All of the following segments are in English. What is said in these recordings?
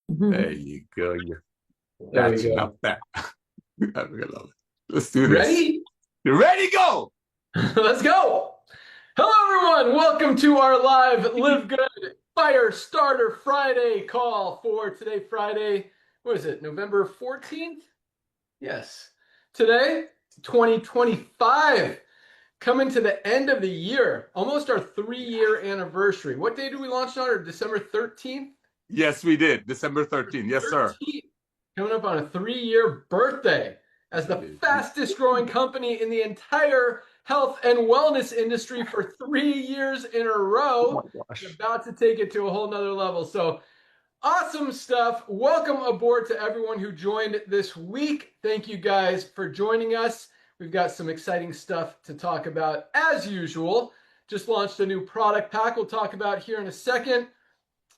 There There you go. You we catching go. up there. I love it. Let's do this. Ready? You ready? Go. Let's go. Hello, everyone. Welcome to our live Live Good Fire Starter Friday call for today, Friday. What is it? November 14th? Yes. Today, 2025. Coming to the end of the year, almost our 3-year anniversary. What day did we launch on? Or December 13th? Yes, we did. December 13th. Yes, sir. 13th, coming up on a 3-year birthday as the fastest growing company in the entire health and wellness industry for 3 years in a Oh my row. And gosh. about to take it to a whole nother level. So awesome stuff. Welcome aboard to everyone who joined this week. Thank you guys for joining us. We've got some exciting stuff to talk about as usual. Just launched a new product pack we'll talk about here in a second.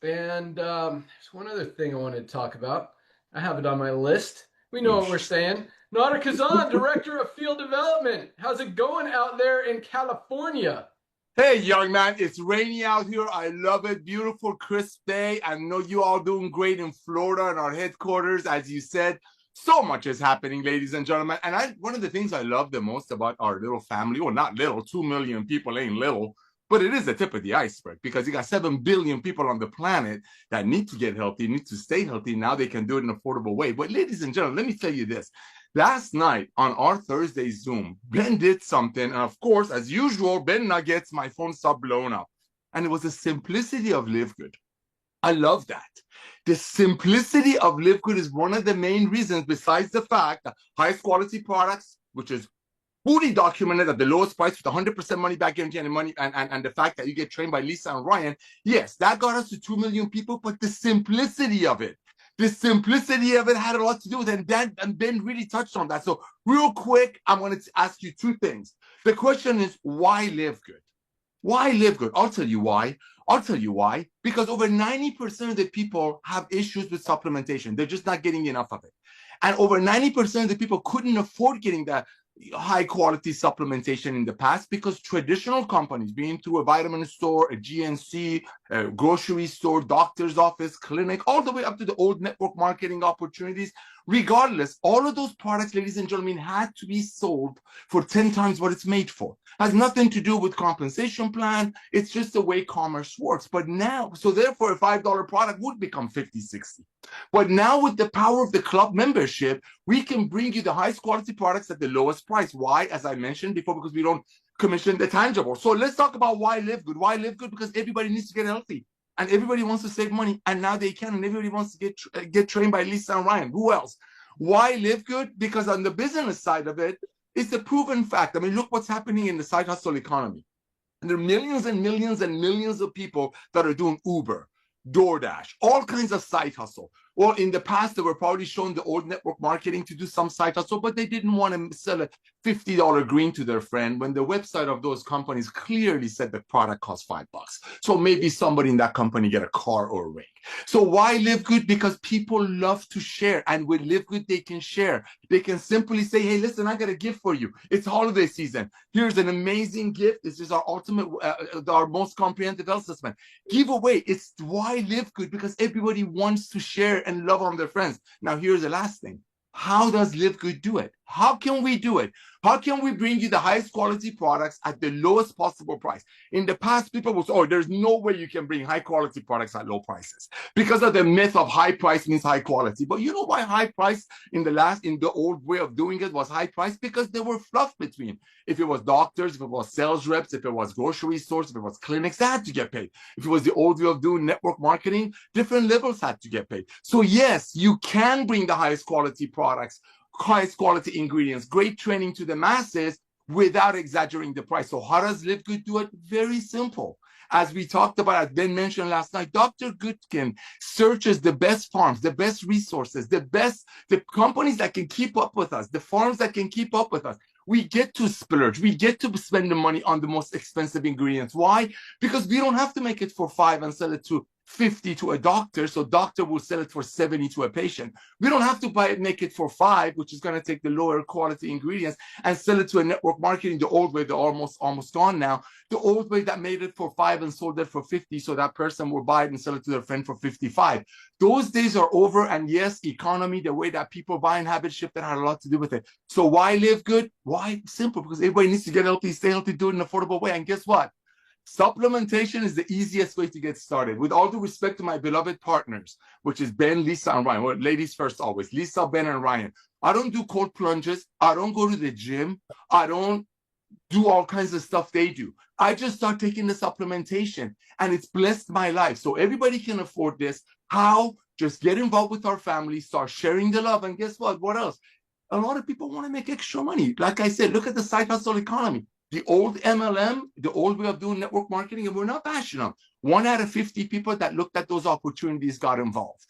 And there's one other thing I wanted to talk about. I have it on my list. We know what we're saying. Nader Kazan, Director of Field Development. How's it going out there in California? Hey, young man, it's rainy out here. I love it. Beautiful, crisp day. I know you all doing great in Florida and our headquarters, as you said. So much is happening, ladies and gentlemen. And one of the things I love the most about our little family, or not little, 2 million people ain't little, but it is the tip of the iceberg because you got 7 billion people on the planet that need to get healthy, need to stay healthy. Now they can do it in an affordable way. But ladies and gentlemen, let me tell you this. Last night on our Thursday Zoom, Ben did something. And of course, as usual, Ben Nuggets, my phone stopped blowing up. And it was the simplicity of LiveGood. I love that. The simplicity of LiveGood is one of the main reasons, besides the fact that highest quality products, which is fully documented at the lowest price with 100% money back guarantee and money, and the fact that you get trained by Lisa and Ryan, yes, that got us to 2 million people, but the simplicity of it had a lot to do with it, and Ben really touched on that. So real quick, I'm going to ask you two things. The question is, why LiveGood? Why LiveGood? I'll tell you why. I'll tell you why. Because over 90% of the people have issues with supplementation. They're just not getting enough of it. And over 90% of the people couldn't afford getting that high quality supplementation in the past because traditional companies, being through a vitamin store, a GNC, a grocery store, doctor's office, clinic, all the way up to the old network marketing opportunities, regardless, all of those products, ladies and gentlemen, had to be sold for 10 times what it's made for. Has nothing to do with compensation plan. It's just the way commerce works. But now, so therefore a $5 product would become 50, 60. But now with the power of the club membership, we can bring you the highest quality products at the lowest price. Why? As I mentioned before, because we don't commission the tangible. So let's talk about why LiveGood. Why LiveGood? Because everybody needs to get healthy. And everybody wants to save money, and now they can, and everybody wants to get trained by Lisa and Ryan. Who else? Why LiveGood? Because on the business side of it, it's a proven fact. I mean, look what's happening in the side hustle economy. And there are millions and millions and millions of people that are doing Uber, DoorDash, all kinds of side hustle. Well, in the past, they were probably showing the old network marketing to do some side hustle, but they didn't want to sell a $50 green to their friend when the website of those companies clearly said the product costs $5. So maybe somebody in that company get a car or a ring. So why LiveGood? Because people love to share. And with LiveGood, they can share. They can simply say, hey, listen, I got a gift for you. It's holiday season. Here's an amazing gift. This is our ultimate, our most comprehensive health assessment. Giveaway. It's why LiveGood, because everybody wants to share and love on their friends. Now, here's the last thing. How does LiveGood do it? How can we do it? How can we bring you the highest quality products at the lowest possible price? In the past, people will say, oh, there's no way you can bring high quality products at low prices because of the myth of high price means high quality. But you know why high price in the old way of doing it was high price? Because there were fluff between. If it was doctors, if it was sales reps, if it was grocery stores, if it was clinics, they had to get paid. If it was the old way of doing network marketing, different levels had to get paid. So yes, you can bring the highest quality products, highest quality ingredients, great training to the masses without exaggerating the price. So how does LiveGood do it? Very simple. As we talked about, as Ben mentioned last night, Dr. Goodkin searches the best farms, the best resources, the companies that can keep up with us, the farms that can keep up with us. We get to splurge. We get to spend the money on the most expensive ingredients. Why? Because we don't have to make it for $5 and sell it to 50 to a doctor, so doctor will sell it for 70 to a patient. We don't have to buy it, make it for 5, which is going to take the lower quality ingredients, and sell it to a network marketing the old way. They're almost gone now. The old way that made it for 5 and sold it for 50, so that person will buy it and sell it to their friend for 55. Those days are over. And yes, economy, the way that people buy and habit shift, that had a lot to do with it. So why live good? Why? Simple, because everybody needs to get healthy, stay healthy, do it in an affordable way. And guess what? Supplementation is the easiest way to get started. With all due respect to my beloved partners, which is Ben, Lisa, and Ryan. Well, ladies first always. Lisa, Ben, and Ryan. I don't do cold plunges. I don't go to the gym. I don't do all kinds of stuff they do. I just start taking the supplementation, and it's blessed my life. So everybody can afford this. How? Just get involved with our family, start sharing the love. And guess what? What else? A lot of people want to make extra money. Like I said, look at the side hustle economy. The old MLM, the old way of doing network marketing, and we're not bashing them. 1 out of 50 people that looked at those opportunities got involved.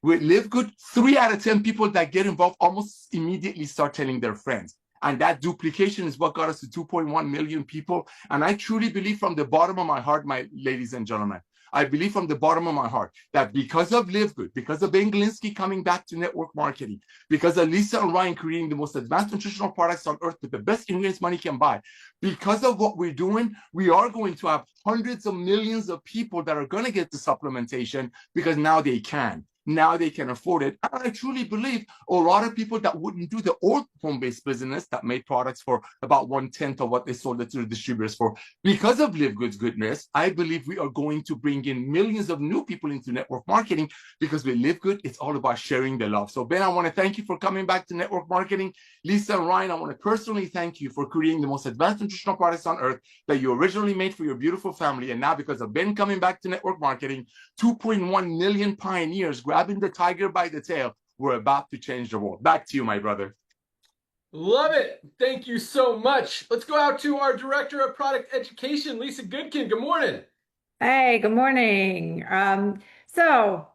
With LiveGood, 3 out of 10 people that get involved almost immediately start telling their friends. And that duplication is what got us to 2.1 million people. And I truly believe from the bottom of my heart, my ladies and gentlemen, I believe from the bottom of my heart that because of LiveGood, because of Ben Glinsky coming back to network marketing, because of Lisa and Ryan creating the most advanced nutritional products on earth with the best ingredients money can buy, because of what we're doing, we are going to have hundreds of millions of people that are going to get the supplementation because now they can. Now they can afford it. And I truly believe a lot of people that wouldn't do the old home-based business that made products for about 1/10 of what they sold it to the distributors for, because of LiveGood's goodness, I believe we are going to bring in millions of new people into network marketing, because with LiveGood, it's all about sharing the love. So Ben, I want to thank you for coming back to network marketing. Lisa and Ryan, I want to personally thank you for creating the most advanced nutritional products on earth that you originally made for your beautiful family. And now because of Ben coming back to network marketing, 2.1 million pioneers grabbing the tiger by the tail, we're about to change the world. Back to you, my brother. Love it. Thank you so much. Let's go out to our Director of Product Education, Lisa Goodkin. Good morning. Hey, good morning. So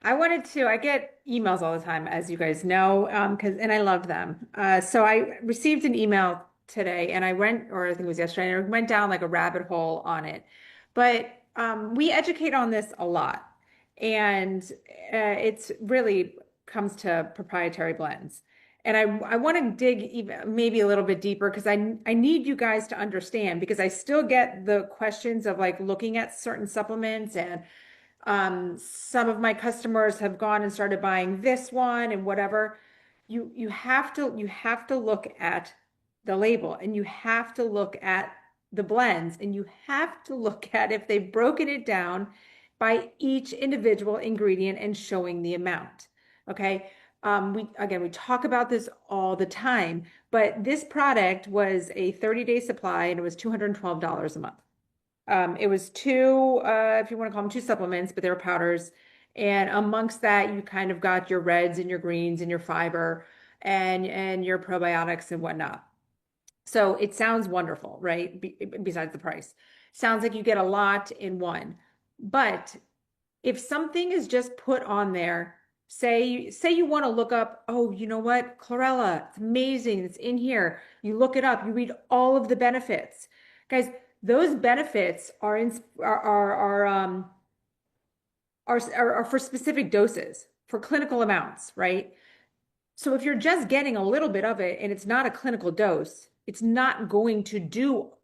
I get emails all the time, as you guys know, and I love them. So I received an email today and or I think it was yesterday, and I went down like a rabbit hole on it. But we educate on this a lot, and it's really comes to proprietary blends. And I want to dig even maybe a little bit deeper because I need you guys to understand, because I still get the questions of like looking at certain supplements, and some of my customers have gone and started buying this one and whatever. You have to look at the label, and you have to look at the blends, and you have to look at if they've broken it down by each individual ingredient and showing the amount. Okay. We talk about this all the time, but this product was a 30-day supply, and it was $212 a month. It was two, if you want to call them two supplements, but they were powders. And amongst that, you kind of got your reds and your greens and your fiber and your probiotics and whatnot. So it sounds wonderful, right? Besides the price, sounds like you get a lot in one. But if something is just put on there, say you want to look up, oh, you know what, chlorella, it's amazing, it's in here. You look it up, you read all of the benefits, guys. Those benefits are for specific doses, for clinical amounts, right? So if you're just getting a little bit of it and it's not a clinical dose, it's not going to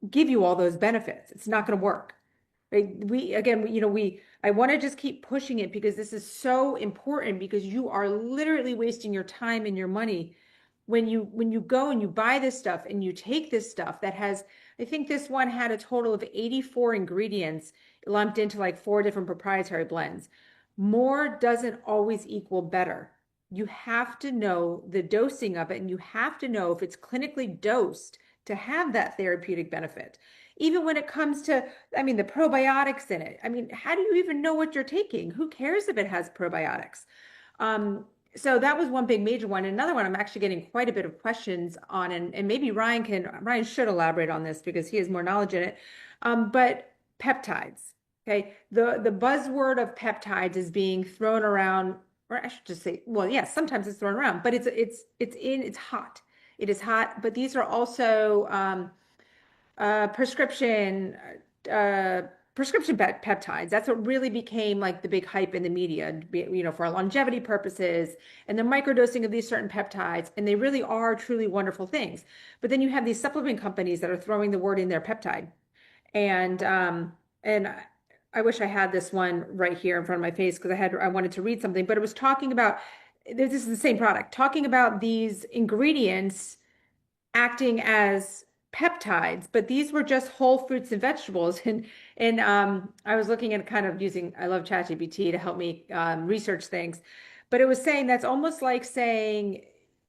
give you all those benefits. It's not going to work. Right? I want to just keep pushing it because this is so important, because you are literally wasting your time and your money when you go and you buy this stuff and you take this stuff that has, I think this one had a total of 84 ingredients lumped into like 4 different proprietary blends. More doesn't always equal better. You have to know the dosing of it, and you have to know if it's clinically dosed to have that therapeutic benefit. Even when it comes to, the probiotics in it. How do you even know what you're taking? Who cares if it has probiotics? So that was one big major one. Another one I'm actually getting quite a bit of questions on, and maybe Ryan should elaborate on this because he has more knowledge in it. But peptides, okay? The buzzword of peptides is being thrown around, or I should just say, well, yes, sometimes it's thrown around, but it's hot. It is hot, but these are also prescription prescription peptides. That's what really became like the big hype in the media, for longevity purposes and the microdosing of these certain peptides. And they really are truly wonderful things. But then you have these supplement companies that are throwing the word in their peptide. And I wish I had this one right here in front of my face because I wanted to read something, but it was talking about, this is the same product, talking about these ingredients acting as peptides, but these were just whole fruits and vegetables. And I was looking at kind of using, I love ChatGPT to help me research things, but it was saying that's almost like saying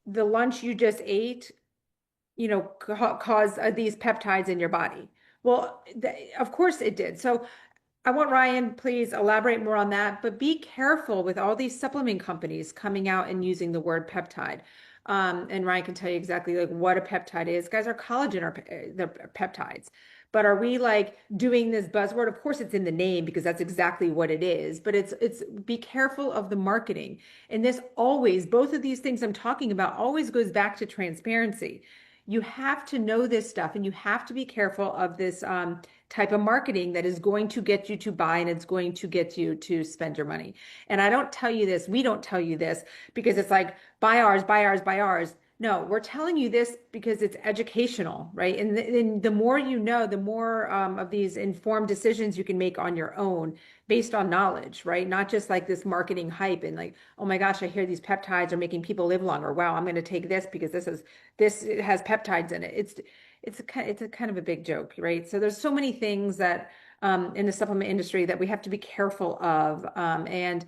the lunch you just ate, cause these peptides in your body. Well, of course it did. So I want Ryan, please elaborate more on that, but be careful with all these supplement companies coming out and using the word peptide. And Ryan can tell you exactly like what a peptide is. Guys, our collagen are the peptides. But are we like doing this buzzword? Of course, it's in the name because that's exactly what it is. But it's be careful of the marketing. And this always, both of these things I'm talking about, always goes back to transparency. You have to know this stuff, and you have to be careful of this type of marketing that is going to get you to buy and it's going to get you to spend your money. And I don't tell you this, we don't tell you this because it's like buy ours, buy ours, buy ours. No, we're telling you this because it's educational, right? And the more you know, the more of these informed decisions you can make on your own based on knowledge, right? Not just like this marketing hype and like, oh my gosh, I hear these peptides are making people live longer. Wow, I'm going to take this because it has peptides in it. It's a kind of a big joke, right? So there's so many things that in the supplement industry that we have to be careful of, and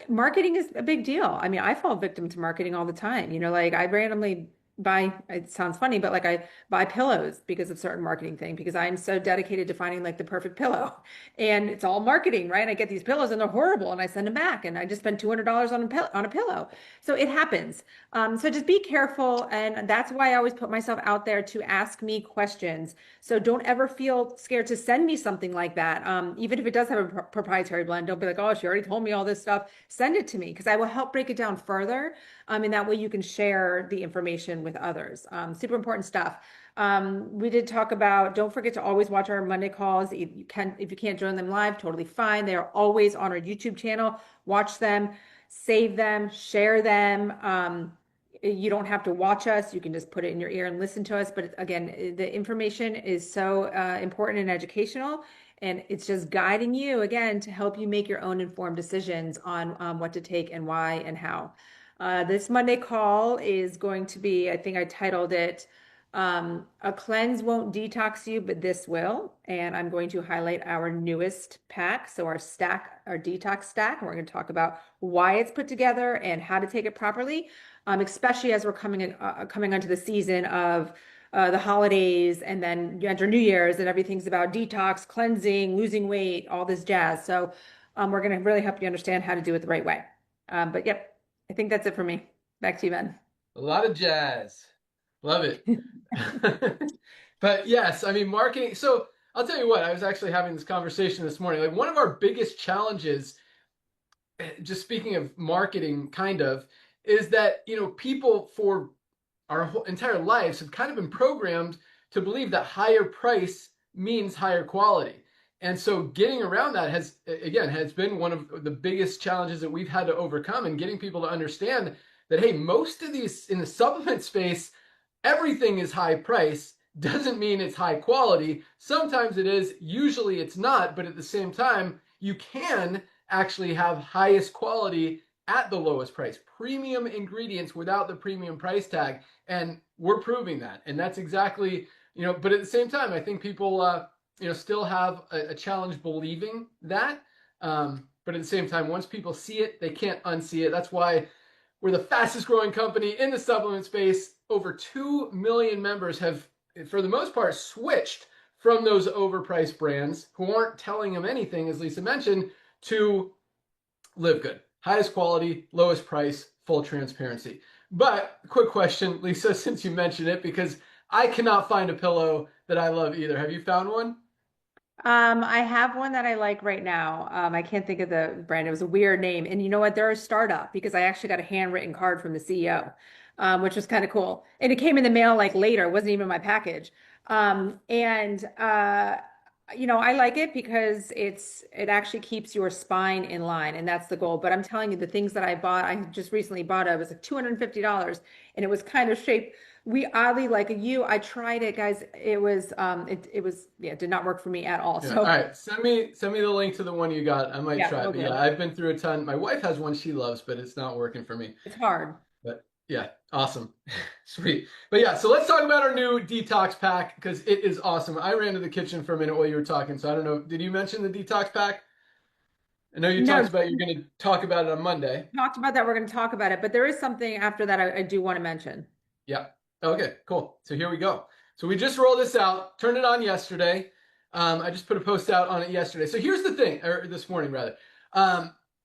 marketing is a big deal. I mean, I fall victim to marketing all the time. Like I randomly buy, it sounds funny, but like I buy pillows because of certain marketing thing, because I'm so dedicated to finding like the perfect pillow. And it's all marketing, right? I get these pillows and they're horrible and I send them back and I just spend $200 on a pillow. So it happens. So just be careful. And that's why I always put myself out there to ask me questions. So don't ever feel scared to send me something like that. Even if it does have a proprietary blend, don't be like, oh, she already told me all this stuff. Send it to me because I will help break it down further. And that way you can share the information with others. Super important stuff. We did talk about, don't forget to always watch our Monday calls. If you can't join them live, totally fine. They are always on our YouTube channel. Watch them, save them, share them. You don't have to watch us. You can just put it in your ear and listen to us. But again, the information is so important and educational. And it's just guiding you, again, to help you make your own informed decisions on what to take and why and how. This Monday call is going to be, I think I titled it, A Cleanse Won't Detox You, but This Will. And I'm going to highlight our newest pack. So our detox stack. And we're going to talk about why it's put together and how to take it properly, especially as we're coming onto the season of the holidays, and then you enter New Year's and everything's about detox, cleansing, losing weight, all this jazz. So we're going to really help you understand how to do it the right way. But yep. I think that's it for me. Back to you, Ben. A lot of jazz. Love it. But yes, I mean, marketing. So I'll tell you what, I was actually having this conversation this morning. Like one of our biggest challenges, just speaking of marketing, kind of, is that, people for our whole entire lives have kind of been programmed to believe that higher price means higher quality. And so getting around that has been one of the biggest challenges that we've had to overcome, and getting people to understand that, hey, most of these in the supplement space, everything is high price, doesn't mean it's high quality. Sometimes it is, usually it's not, but at the same time, you can actually have highest quality at the lowest price, premium ingredients without the premium price tag. And we're proving that. And that's exactly, but at the same time, I think people, still have a challenge believing that. But at the same time, once people see it, they can't unsee it. That's why we're the fastest growing company in the supplement space. Over 2 million members have, for the most part, switched from those overpriced brands who aren't telling them anything, as Lisa mentioned, to LiveGood. Highest quality, lowest price, full transparency. But quick question, Lisa, since you mentioned it, because I cannot find a pillow that I love either. Have you found one? I have one that I like right now. I can't think of the brand. It was a weird name. And you know what? They're a startup because I actually got a handwritten card from the CEO, which was kind of cool. And it came in the mail like later. It wasn't even my package. And you know, I like it because it actually keeps your spine in line, and that's the goal. But I'm telling you, the things that I bought, I just recently bought it was like $250, and it was kind of shaped. We oddly like you. I tried it, guys. It was it was yeah, it did not work for me at all. Yeah. All So right. Send me the link to the one you got. I might yeah, try it. we'll But yeah, do. I've been through a ton. My wife has one she loves, but it's not working for me. It's hard. But yeah, awesome. Sweet. But yeah, so let's talk about our new detox pack because it is awesome. I ran to the kitchen for a minute while you were talking, so I don't know. Did you mention the detox pack? I know you No, talked about you're going to talk about it on Monday. talked about that. We're going to talk about it, but there is something after that I do want to mention. Yeah. Okay, cool. So here we go. So we just rolled this out, turned it on yesterday. I just put a post out on it yesterday. So here's the thing, or this morning rather.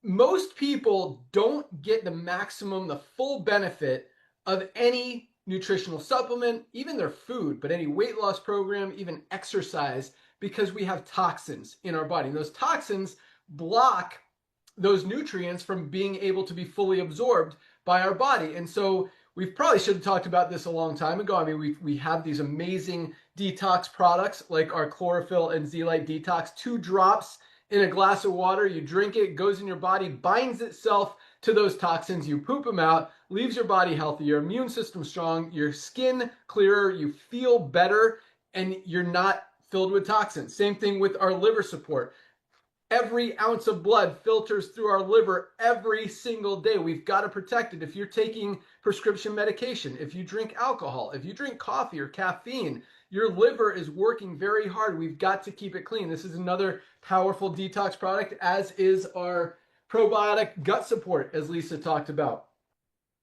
Most people don't get the maximum, the full benefit of any nutritional supplement, even their food, but any weight loss program, even exercise, because we have toxins in our body. And those toxins block those nutrients from being able to be fully absorbed by our body. And so we probably should have talked about this a long time ago. I mean, we have these amazing detox products like our chlorophyll and zeolite detox, 2 drops in a glass of water. You drink it, goes in your body, binds itself to those toxins. You poop them out, leaves your body healthy, your immune system strong, your skin clearer, you feel better, and you're not filled with toxins. Same thing with our liver support. Every ounce of blood filters through our liver every single day. We've got to protect it. If you're taking prescription medication, if you drink alcohol, if you drink coffee or caffeine, your liver is working very hard. We've got to keep it clean. This is another powerful detox product, as is our probiotic gut support, as Lisa talked about.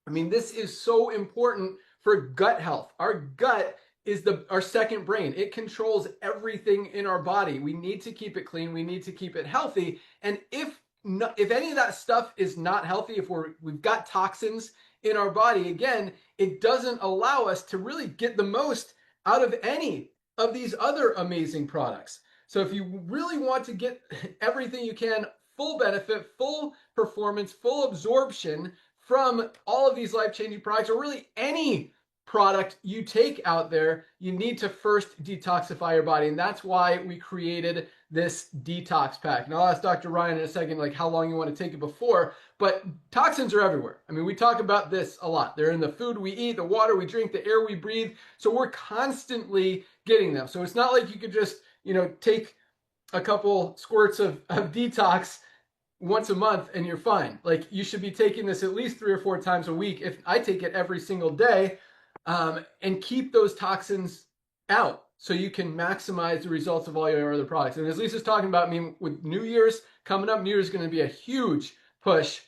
I mean, this is so important for gut health. Our gut is our second brain. It controls everything in our body. We need to keep it clean. We need to keep it healthy. And if any of that stuff is not healthy, if we've got toxins in our body, again, it doesn't allow us to really get the most out of any of these other amazing products. So if you really want to get everything you can, full benefit, full performance, full absorption from all of these life-changing products, or really any product you take out there, you need to first detoxify your body. And that's why we created this detox pack. And I'll ask Dr. Ryan in a second, like how long you want to take it before, but toxins are everywhere. I mean, we talk about this a lot. They're in the food we eat, the water we drink, the air we breathe. So we're constantly getting them. So it's not like you could just, take a couple squirts of detox once a month and you're fine. Like, you should be taking this at least 3 or 4 times a week. If I take it every single day, and keep those toxins out so you can maximize the results of all your other products. And as Lisa's talking about, I mean, with New Year's coming up, New Year's is going to be a huge push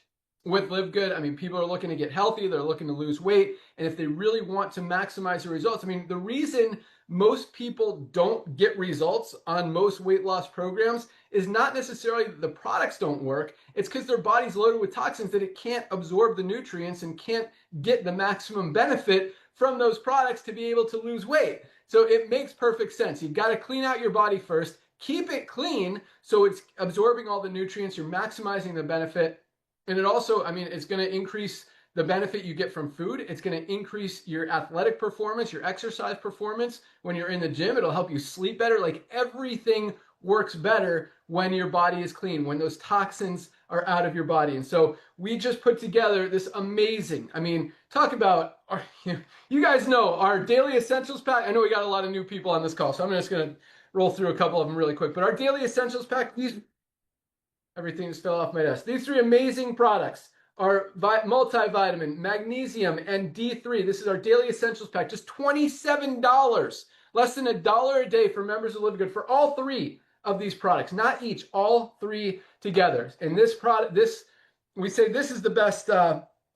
with LiveGood. I mean, people are looking to get healthy, they're looking to lose weight, and if they really want to maximize the results, I mean, the reason most people don't get results on most weight loss programs is not necessarily that the products don't work. It's because their body's loaded with toxins that it can't absorb the nutrients and can't get the maximum benefit from those products to be able to lose weight. So it makes perfect sense. You've got to clean out your body first, keep it clean so it's absorbing all the nutrients, you're maximizing the benefit. And it also, I mean, it's going to increase the benefit you get from food. It's going to increase your athletic performance, your exercise performance. When you're in the gym, it'll help you sleep better. Like, everything works better when your body is clean, when those toxins are out of your body. And so we just put together this amazing, I mean, talk about, you guys know our daily essentials pack. I know we got a lot of new people on this call, so I'm just going to roll through a couple of them really quick. But our daily essentials pack, everything just fell off my desk. These 3 amazing products are multivitamin, magnesium, and D3. This is our daily essentials pack, just $27, less than $1 a day for members of LiveGood for all 3 of these products, not each, all 3 together. And this product, we say this is the best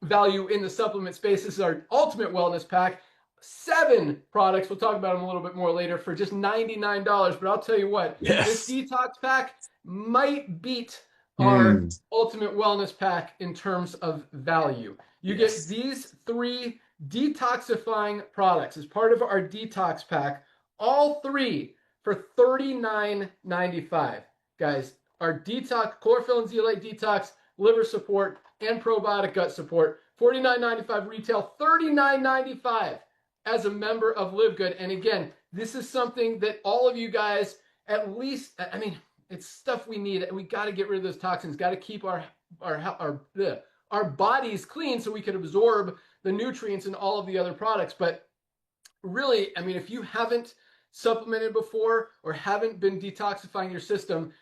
value in the supplement space. This is our ultimate wellness pack. 7 products, we'll talk about them a little bit more later, for just $99. But I'll tell you what, This detox pack might beat our ultimate wellness pack in terms of value. You get these 3 detoxifying products as part of our detox pack, all 3 for $39.95. Guys, our detox, chlorophyll and zeolite detox, liver support, and probiotic gut support, $49.95 retail, $39.95 as a member of LiveGood. And again, this is something that all of you guys at least, I mean, it's stuff we need. We got to get rid of those toxins. Got to keep our bodies clean so we can absorb the nutrients in all of the other products. But really, I mean, if you haven't supplemented before or haven't been detoxifying your system,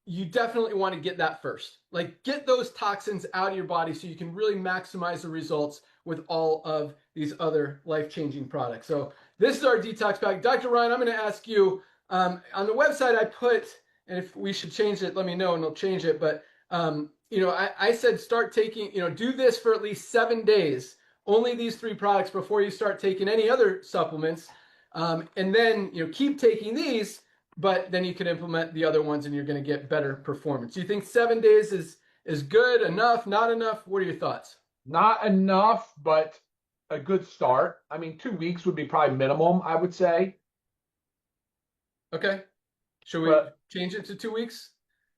you definitely want to get that first. Like, get those toxins out of your body so you can really maximize the results with all of these other life-changing products. So this is our detox pack. Dr. Ryan, I'm going to ask you, on the website I put, and if we should change it, let me know and I'll change it. But, I said start taking, do this for at least 7 days, only these 3 products before you start taking any other supplements. And then, keep taking these, but then you can implement the other ones and you're going to get better performance. Do you think 7 days is good, enough, not enough? What are your thoughts? Not enough, but a good start. I mean, 2 weeks would be probably minimum, I would say. Okay. Should we change it to 2 weeks?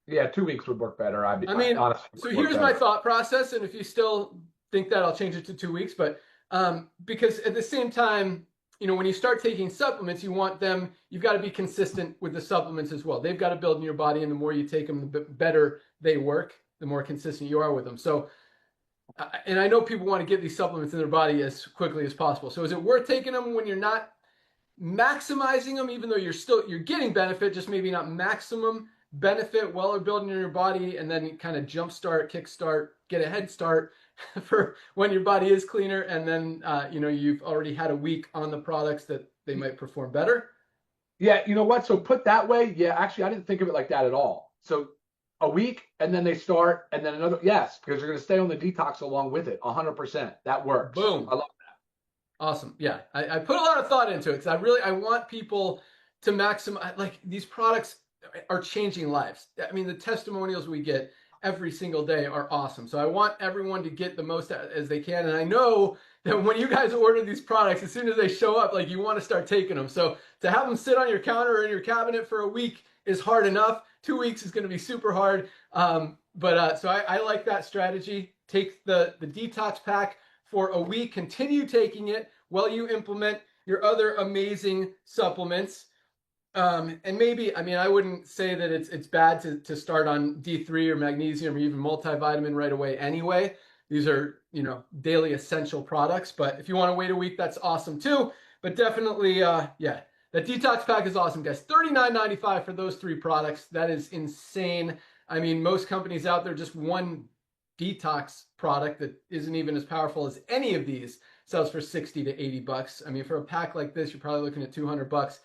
Yeah, 2 weeks would work better. I mean, honestly, so here's my thought process, and if you still think that, I'll change it to 2 weeks. But because at the same time, when you start taking supplements, you've got to be consistent with the supplements as well. They've got to build in your body, and the more you take them, the better they work, the more consistent you are with them. So, and I know people want to get these supplements in their body as quickly as possible. So is it worth taking them when you're not maximizing them, even though you're getting benefit, just maybe not maximum benefit while they're building in your body, and then kind of jumpstart, kickstart, get a head start for when your body is cleaner, and then you've already had a week on the products that they might perform better? Yeah, you know what? So put that way, yeah, actually, I didn't think of it like that at all. So a week, and then they start, and then another, yes, because you're going to stay on the detox along with it, 100%. That works. Boom. I love that. Awesome. Yeah, I put a lot of thought into it because I want people to maximize, like, these products are changing lives. I mean, the testimonials we get every single day are awesome. So I want everyone to get the most as they can. And I know that when you guys order these products, as soon as they show up, like, you want to start taking them. So to have them sit on your counter or in your cabinet for a week is hard enough. 2 weeks is going to be super hard. So I like that strategy. Take the detox pack for a week, continue taking it while you implement your other amazing supplements. And maybe, I mean, I wouldn't say that it's bad to start on D3 or magnesium or even multivitamin right away anyway. These are, daily essential products. But if you want to wait a week, that's awesome too. But definitely, yeah, that detox pack is awesome, guys. $39.95 for those 3 products. That is insane. I mean, most companies out there, just one detox product that isn't even as powerful as any of these sells for 60 to 80 bucks. I mean, for a pack like this, you're probably looking at 200 bucks.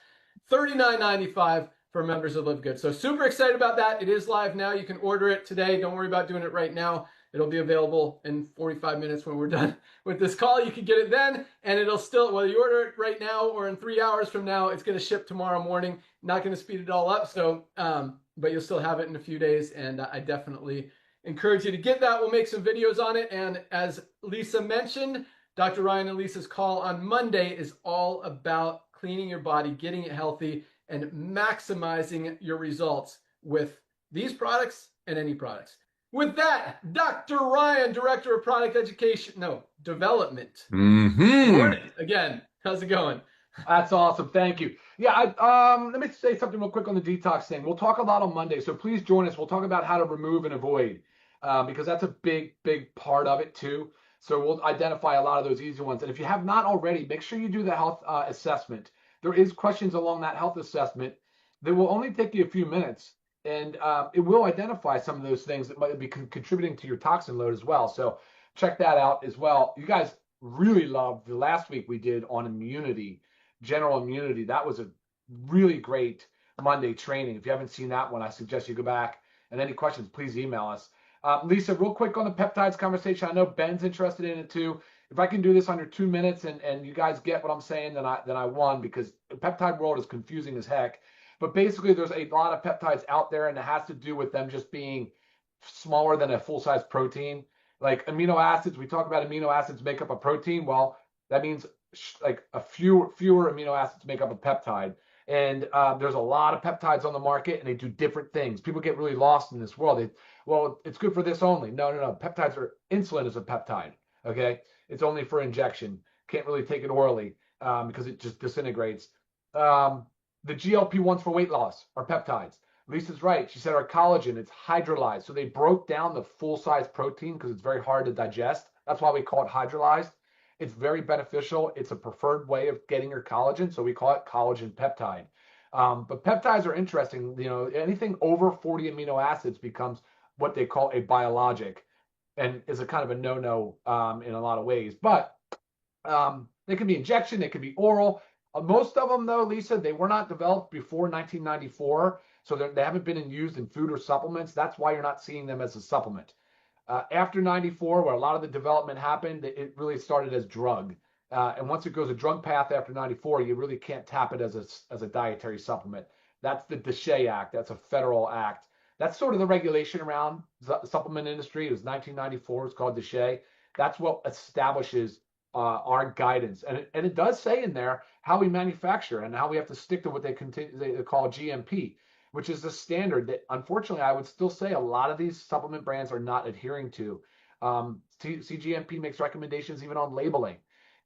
$39.95 for members of LiveGood. So super excited about that. It is live now. You can order it today. Don't worry about doing it right now. It'll be available in 45 minutes when we're done with this call. You can get it then, and it'll still, whether you order it right now or in 3 hours from now, it's going to ship tomorrow morning. Not going to speed it all up. So, but you'll still have it in a few days, and I definitely encourage you to get that. We'll make some videos on it. And as Lisa mentioned, Dr. Ryan and Lisa's call on Monday is all about cleaning your body, getting it healthy, and maximizing your results with these products and any products. With that, Dr. Ryan, Director of Product Development. Morning again. How's it going? That's awesome. Thank you. Yeah, let me say something real quick on the detox thing. We'll talk a lot on Monday, so please join us. We'll talk about how to remove and avoid, because that's a big, big part of it too. So we'll identify a lot of those easy ones. And if you have not already, make sure you do the health assessment. There is questions along that health assessment that will only take you a few minutes, and it will identify some of those things that might be contributing to your toxin load as well. So check that out as well. You guys really loved the last week we did on immunity, general immunity. That was a really great Monday training. If you haven't seen that one, I suggest you go back. And any questions, please email us. Lisa, real quick on the peptides conversation. I know Ben's interested in it too. If I can do this under 2 minutes and you guys get what I'm saying, then I won, because the peptide world is confusing as heck. But basically, there's a lot of peptides out there, and it has to do with them just being smaller than a full-size protein. Like amino acids, we talk about amino acids make up a protein. Well, that means like fewer amino acids make up a peptide. And there's a lot of peptides on the market, and they do different things. People get really lost in this world. Well, it's good for this only. No. Peptides insulin is a peptide. Okay, it's only for injection. Can't really take it orally because it just disintegrates. the GLP-1s for weight loss are peptides. Lisa's right. She said our collagen, it's hydrolyzed. So they broke down the full-size protein because it's very hard to digest. That's why we call it hydrolyzed. It's very beneficial. It's a preferred way of getting your collagen. So we call it collagen peptide. But peptides are interesting. You know, anything over 40 amino acids becomes what they call a biologic and is a kind of a no-no in a lot of ways. But they can be injection, they can be oral. Most of them, though, Lisa, they were not developed before 1994, so they haven't been used in food or supplements. That's why you're not seeing them as a supplement. After 94, where a lot of the development happened, it really started as drug. And once it goes a drug path after 94, you really can't tap it as a dietary supplement. That's the DSHEA Act. That's a federal act. That's sort of the regulation around the supplement industry. It was 1994. It's called DSHEA. That's what establishes our guidance. And it does say in there how we manufacture and how we have to stick to what they call GMP, which is the standard that, unfortunately, I would still say a lot of these supplement brands are not adhering to. CGMP makes recommendations even on labeling,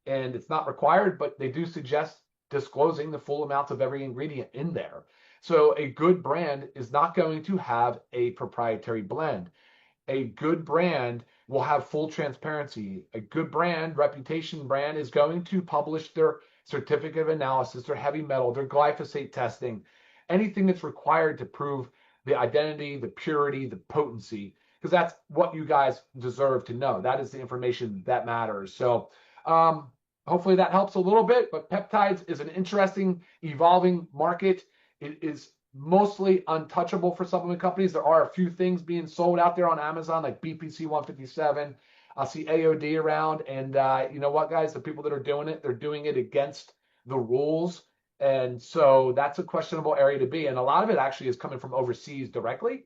and it's not required, but they do suggest disclosing the full amounts of every ingredient in there. So a good brand is not going to have a proprietary blend. A good brand will have full transparency. A good brand, reputation brand, is going to publish their certificate of analysis, their heavy metal, their glyphosate testing, anything that's required to prove the identity, the purity, the potency, because that's what you guys deserve to know. That is the information that matters. So hopefully that helps a little bit, but peptides is an interesting, evolving market. It is mostly untouchable for supplement companies. There are a few things being sold out there on Amazon, like BPC 157. I'll see AOD around, and you know what, guys? The people that are doing it, they're doing it against the rules, and so that's a questionable area to be. And a lot of it actually is coming from overseas directly.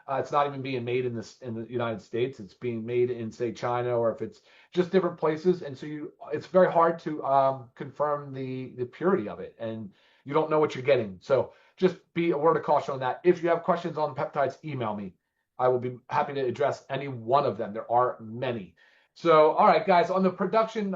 It's not even being made in the United States. It's being made in, say, China, or if it's just different places. And so it's very hard to confirm the purity of it, and you don't know what you're getting. So just be a word of caution on that. If you have questions on peptides, email me. I will be happy to address any one of them. There are many. So, all right, guys, on the production,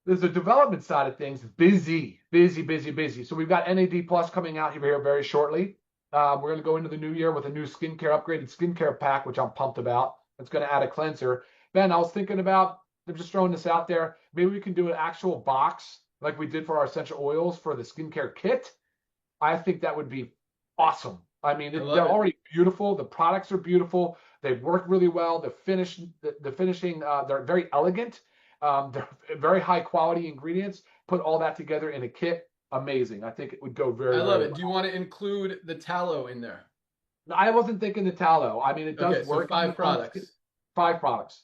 there's the development side of things. Busy. So we've got NAD Plus coming out here very shortly. We're going to go into the new year with a new upgraded skincare pack, which I'm pumped about. It's going to add a cleanser. Ben, I was thinking about, I'm just throwing this out there, maybe we can do an actual box like we did for our essential oils for the skincare kit. I think that would be awesome. I mean, they're already beautiful. The products are beautiful. They work really well. The finishing, they're very elegant. They're very high quality ingredients. Put all that together in a kit. Amazing. I think it would go very, I love it. well. Do you want to include the tallow in there? No, I wasn't thinking the tallow. I mean, it does Okay, work. so 5 products. 5 products.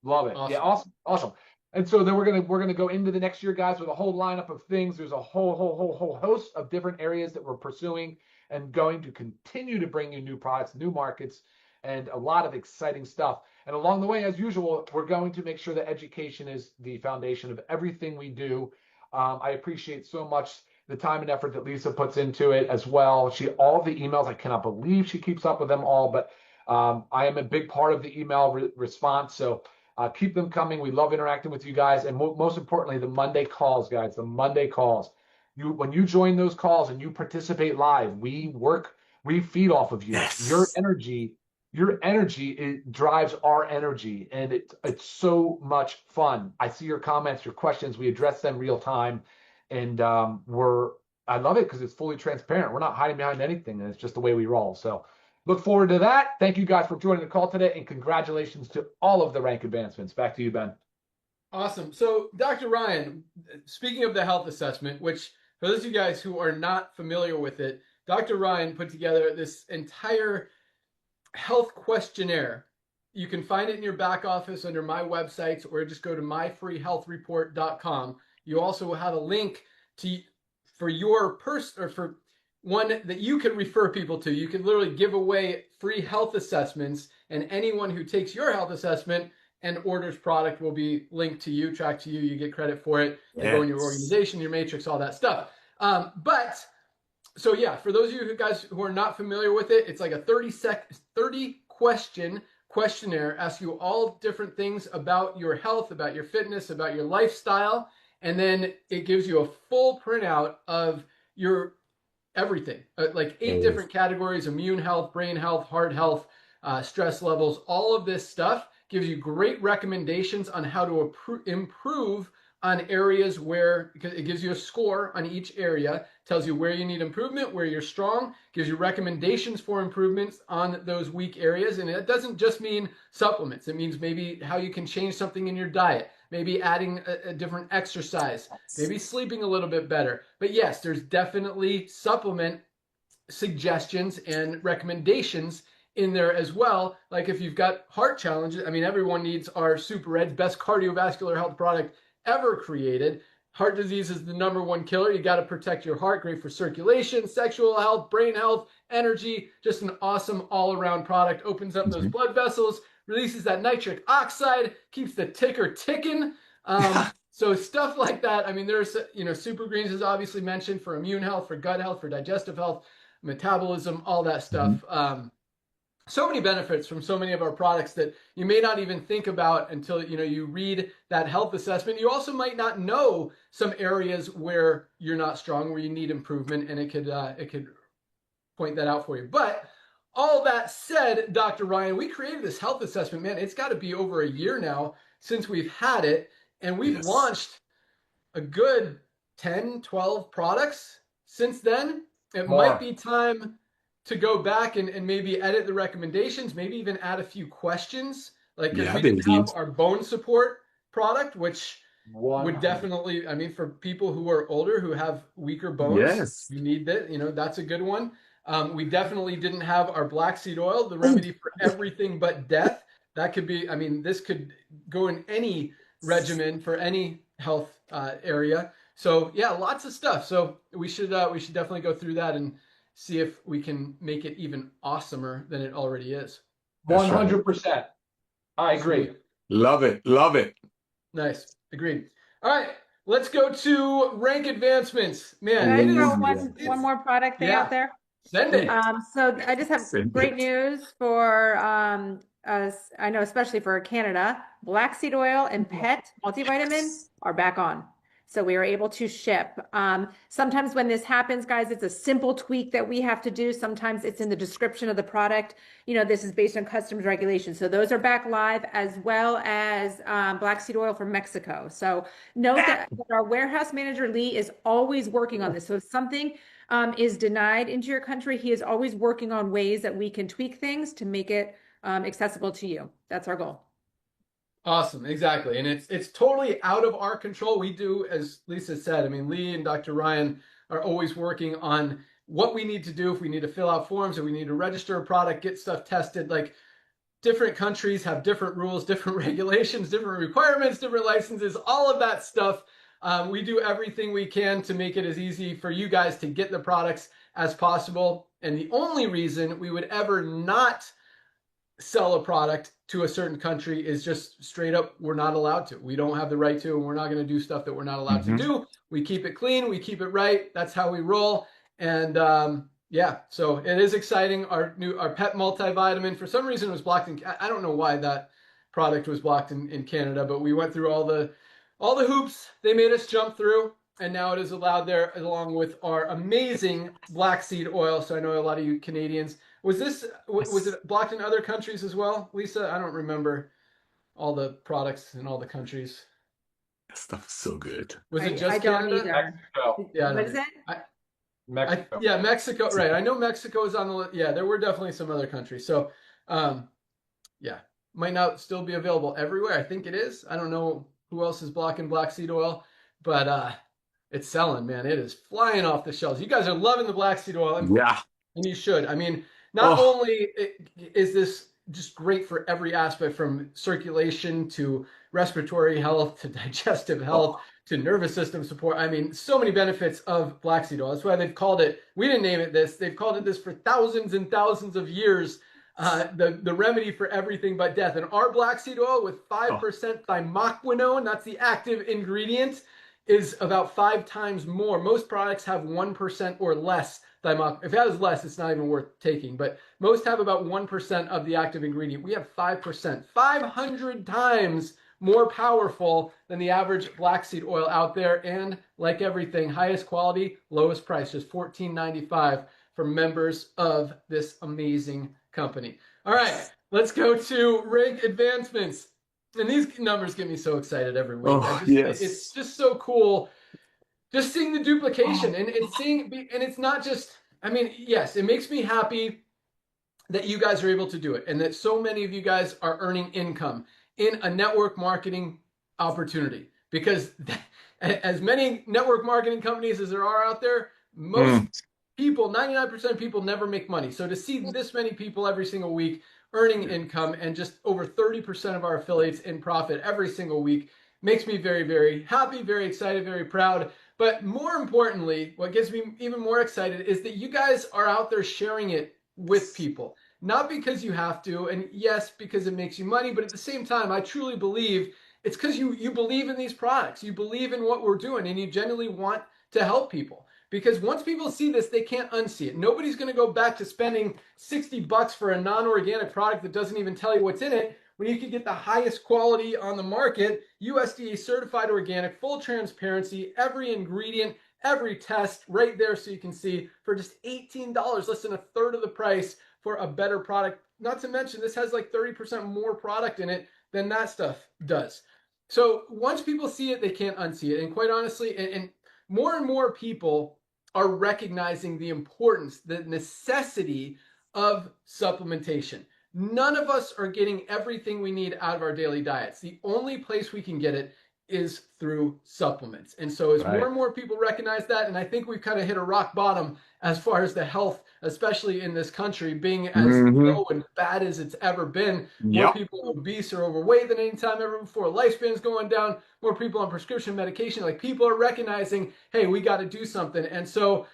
Love it. Awesome. Yeah, awesome. And so then we're gonna go into the next year, guys, with a whole lineup of things. There's a whole host of different areas that we're pursuing and going to continue to bring you new products, new markets, and a lot of exciting stuff. And along the way, as usual, we're going to make sure that education is the foundation of everything we do. I appreciate so much the time and effort that Lisa puts into it as well. All the emails, I cannot believe she keeps up with them all, but I am a big part of the email response. So keep them coming. We love interacting with you guys. And most importantly, the Monday calls, guys, the Monday calls. When you join those calls and you participate live, we feed off of you. Yes. Your energy, it drives our energy, and it's so much fun. I see your comments, your questions. We address them real time, and I love it because it's fully transparent. We're not hiding behind anything, and it's just the way we roll. So look forward to that. Thank you guys for joining the call today, and congratulations to all of the rank advancements. Back to you, Ben. Awesome. So, Dr. Ryan, speaking of the health assessment, which for those of you guys who are not familiar with it, Dr. Ryan put together this entire health questionnaire. You can find it in your back office under my websites, or just go to myfreehealthreport.com. You also will have a link for one that you can refer people to. You can literally give away free health assessments, and anyone who takes your health assessment and orders product will be linked to you, tracked to you. You get credit for it. They go in your organization, your matrix, all that stuff. So yeah, for those of you guys who are not familiar with it, it's like a 30 question questionnaire, asks you all different things about your health, about your fitness, about your lifestyle. And then it gives you a full printout of your everything, like 8 different categories: immune health, brain health, heart health, stress levels. All of this stuff gives you great recommendations on how to improve on areas where, because it gives you a score on each area, tells you where you need improvement, where you're strong, gives you recommendations for improvements on those weak areas. And it doesn't just mean supplements. It means maybe how you can change something in your diet, maybe adding a different exercise, maybe sleeping a little bit better. But yes, there's definitely supplement suggestions and recommendations in there as well. Like if you've got heart challenges, I mean, everyone needs our Super Edge, best cardiovascular health product ever created. Heart disease is the #1 killer. You got to protect your heart. Great for circulation, sexual health, brain health, energy. Just an awesome all-around product. Opens up those blood vessels, releases that nitric oxide, keeps the ticker ticking. So stuff like that. I mean, there's, Super Greens is obviously mentioned for immune health, for gut health, for digestive health, metabolism, all that stuff. So many benefits from so many of our products that you may not even think about until you read that health assessment. You also might not know some areas where you're not strong, where you need improvement, and it could point that out for you. But all that said, Dr. Ryan, we created this health assessment, man. It's got to be over a year now since we've had it, and we've launched a good 10, 12 products since then. It might be time to go back and maybe edit the recommendations, maybe even add a few questions. Like, because we didn't have our bone support product, which would definitely, I mean, for people who are older, who have weaker bones, you need that, that's a good one. We definitely didn't have our black seed oil, the remedy for everything but death. That could be, I mean, this could go in any regimen for any health area. So yeah, lots of stuff. So we should definitely go through that and see if we can make it even awesomer than it already is. 100%. I agree. Sweet. Love it. Love it. Nice. Agreed. All right. Let's go to rank advancements. Man, Can I throw one more product thing out there? Send it. So I just have great news for us. I know, especially for Canada, black seed oil and pet multivitamin are back on. So we are able to ship. Sometimes when this happens, guys, it's a simple tweak that we have to do. Sometimes it's in the description of the product. This is based on customs regulations. So those are back live, as well as black seed oil from Mexico. So note that our warehouse manager, Lee, is always working on this. So if something is denied into your country, he is always working on ways that we can tweak things to make it accessible to you. That's our goal. Awesome. Exactly. And it's totally out of our control. We do, as Lisa said, I mean, Lee and Dr. Ryan are always working on what we need to do. If we need to fill out forms, if we need to register a product, get stuff tested, like different countries have different rules, different regulations, different requirements, different licenses, all of that stuff. We do everything we can to make it as easy for you guys to get the products as possible. And the only reason we would ever not sell a product to a certain country is just straight up, we're not allowed to. We don't have the right to, and we're not going to do stuff that we're not allowed to do. We keep it clean. We keep it right. That's how we roll. And yeah, so it is exciting. Our pet multivitamin, for some reason, was blocked in, I don't know why that product was blocked in Canada, but we went through all the hoops they made us jump through, and now it is allowed there, along with our amazing black seed oil. So I know a lot of you Canadians, was it blocked in other countries as well, Lisa? I don't remember all the products in all the countries. That stuff is so good. Was it just I don't Canada? Mexico. Yeah. What is it? Mexico. Yeah, Mexico. Right. I know Mexico is on the list. Yeah, there were definitely some other countries. So, yeah, might not still be available everywhere. I think it is. I don't know who else is blocking black seed oil, but it's selling, man. It is flying off the shelves. You guys are loving the black seed oil. And you should. I mean, not only is this just great for every aspect, from circulation to respiratory health to digestive health to nervous system support. I mean, so many benefits of black seed oil. That's why they've called it, we didn't name it this, they've called it this for thousands and thousands of years, the remedy for everything but death. And our black seed oil with 5% thymoquinone, that's the active ingredient, is about 5 times more. Most products have 1% or less thymoquinone. If that is less, it's not even worth taking. But most have about 1% of the active ingredient. We have 5%, 500 times more powerful than the average black seed oil out there. And like everything, highest quality, lowest price, just $14.95 for members of this amazing company. All right, let's go to rank advancements. And these numbers get me so excited every week. It's just so cool just seeing the duplication and it's not just, I mean, yes, it makes me happy that you guys are able to do it and that so many of you guys are earning income in a network marketing opportunity, because as many network marketing companies as there are out there, most people, 99% of people never make money. So to see this many people every single week earning income and just over 30% of our affiliates in profit every single week makes me very, very happy, very excited, very proud. But more importantly, what gets me even more excited is that you guys are out there sharing it with people. Not because you have to, and yes, because it makes you money, but at the same time, I truly believe it's because you believe in these products. You believe in what we're doing, and you genuinely want to help people. Because once people see this, they can't unsee it. Nobody's going to go back to spending $60 for a non-organic product that doesn't even tell you what's in it, when you can get the highest quality on the market, USDA certified organic, full transparency, every ingredient, every test right there, so you can see for just $18, less than a third of the price for a better product. Not to mention, this has like 30% more product in it than that stuff does. So once people see it, they can't unsee it. And quite honestly, and more people are recognizing the importance, the necessity of supplementation. None of us are getting everything we need out of our daily diets. The only place we can get it is through supplements. And so as more and more people recognize that, and I think we've kind of hit a rock bottom as far as the health, especially in this country, being as low and bad as it's ever been. More people are obese or overweight than any time ever before. Lifespan's going down. More people on prescription medication. Like, people are recognizing, hey, we got to do something. And so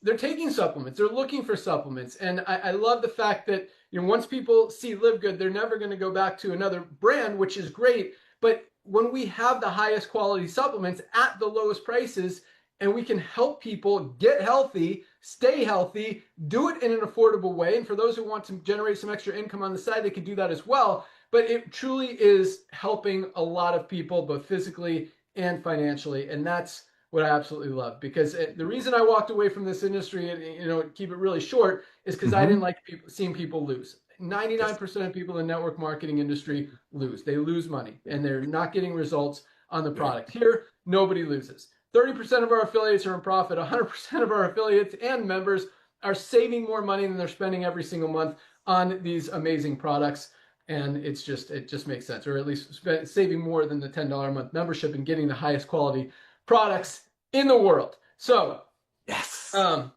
they're taking supplements. They're looking for supplements. And I love the fact that, you know, once people see LiveGood, they're never going to go back to another brand, which is great. But when we have the highest quality supplements at the lowest prices, and we can help people get healthy, stay healthy, do it in an affordable way. And for those who want to generate some extra income on the side, they can do that as well. But it truly is helping a lot of people, both physically and financially. And that's what I absolutely love, because the reason I walked away from this industry, and, you know, keep it really short, is because I didn't like seeing people lose. 99% of people in the network marketing industry lose. They lose money and they're not getting results on the product. Here, nobody loses. 30% of our affiliates are in profit. 100% of our affiliates and members are saving more money than they're spending every single month on these amazing products. And it just makes sense, or at least saving more than the $10 a month membership and getting the highest quality products in the world. So it's awesome.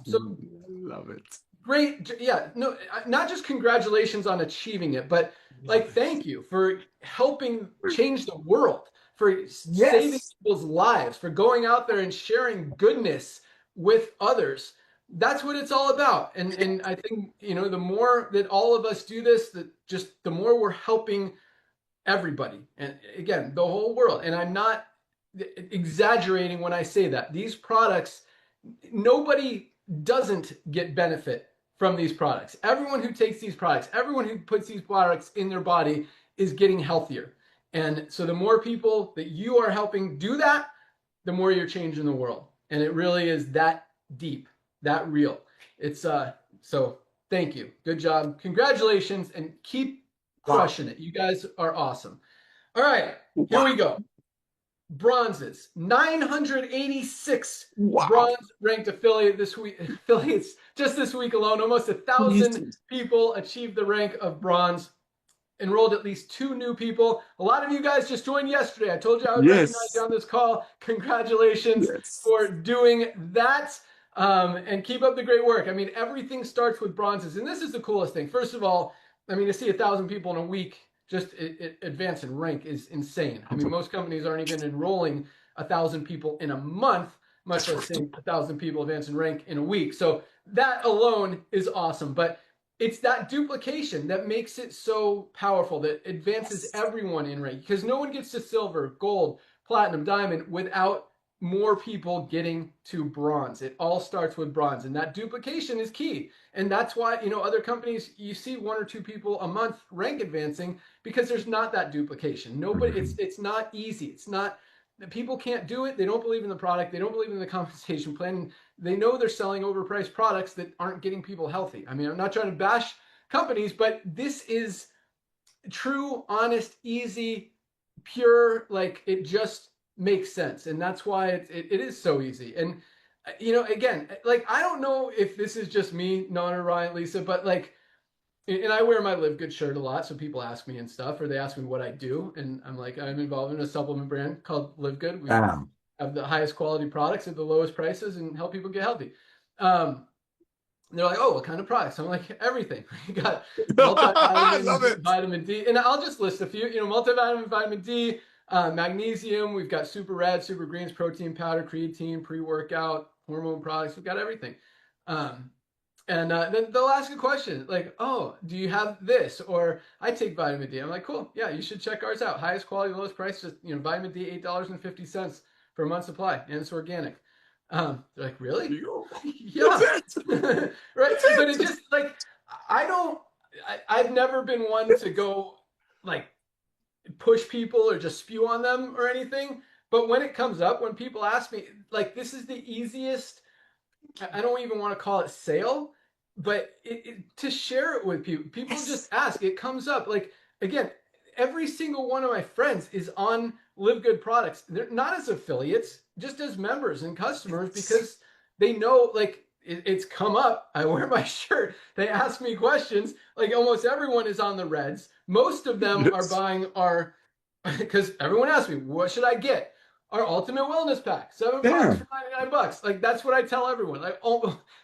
So love it. Great. Yeah, no, not just congratulations on achieving it, but like, thank you for helping change the world, for saving people's lives, for going out there and sharing goodness with others. That's what it's all about. And I think, you know, the more that all of us do this, the more we're helping everybody. And again, the whole world. And I'm not exaggerating when I say that. These products, nobody doesn't get benefit from these products. Everyone who takes these products, everyone who puts these products in their body is getting healthier. And so the more people that you are helping do that, the more you're changing the world. And it really is that deep, that real. It's so thank you. Good job. Congratulations, and keep crushing it. You guys are awesome. All right, here we go. Bronzes, 986 bronze ranked affiliates just this week alone. Almost 1,000 people achieved the rank of bronze. Enrolled at least 2 new people. A lot of you guys just joined yesterday. I told you I would recognize you on this call. Congratulations for doing that. And keep up the great work. I mean, everything starts with bronzes, and this is the coolest thing. First of all, I mean, to see 1,000 people in a week just advance in rank is insane. I mean, most companies aren't even enrolling 1,000 people in a month, much less seeing 1,000 people advance in rank in a week. So that alone is awesome. But it's that duplication that makes it so powerful, that advances everyone in rank, because no one gets to silver, gold, platinum, diamond without more people getting to bronze. It all starts with bronze, and that duplication is key. And that's why, other companies, you see 1 or 2 people a month rank advancing because there's not that duplication. Nobody, it's not easy. It's not, people can't do it. They don't believe in the product. They don't believe in the compensation plan. They know they're selling overpriced products that aren't getting people healthy. I mean, I'm not trying to bash companies, but this is true, honest, easy, pure, like it just makes sense. And that's why it is so easy. And again, like I don't know if this is just me, Nana, Ryan, Lisa, but like, and I wear my LiveGood shirt a lot, so people ask me and stuff, or they ask me what I do, and I'm like, I'm involved in a supplement brand called LiveGood. We have the highest quality products at the lowest prices and help people get healthy. They're like, oh, what kind of products? I'm like, everything. You got multivitamins, vitamin D, and I'll just list a few. Multivitamin, vitamin D, magnesium. We've got super red, super greens, protein powder, creatine, pre-workout, hormone products. We've got everything. And then they'll ask a question like, oh, do you have this? Or I take vitamin D. I'm like, cool. Yeah, you should check ours out. Highest quality, lowest price. Just, vitamin D, $8.50 for a month's supply. And it's organic. They're like, really? Yeah. That's it. Right. That's but it just like, I've never been one to go like push people or just spew on them or anything. But when it comes up, when people ask me, like, this is the easiest, I don't even want to call it sale, but to share it with people. People just ask. It comes up. Like, again, every single one of my friends is on LiveGood products. They're not as affiliates, just as members and customers, because they know, like, it's come up. I wear my shirt. They ask me questions. Like, almost everyone is on the reds. Most of them are buying our, because everyone asks me, what should I get? Our Ultimate Wellness Pack, $7 for $99. Like, that's what I tell everyone. Like,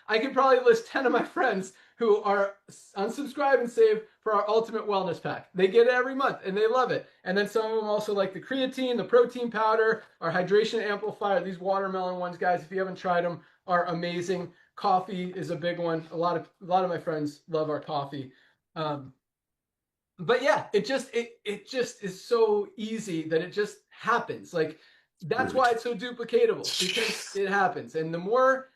I could probably list 10 of my friends who are unsubscribe and save for our Ultimate Wellness Pack. They get it every month and they love it. And then some of them also like the creatine, the protein powder, our hydration amplifier. These watermelon ones, guys, if you haven't tried them, are amazing. Coffee is a big one. A lot of my friends love our coffee. But yeah, it just is so easy that it just happens. Like, that's why it's so duplicatable, because it happens. And the more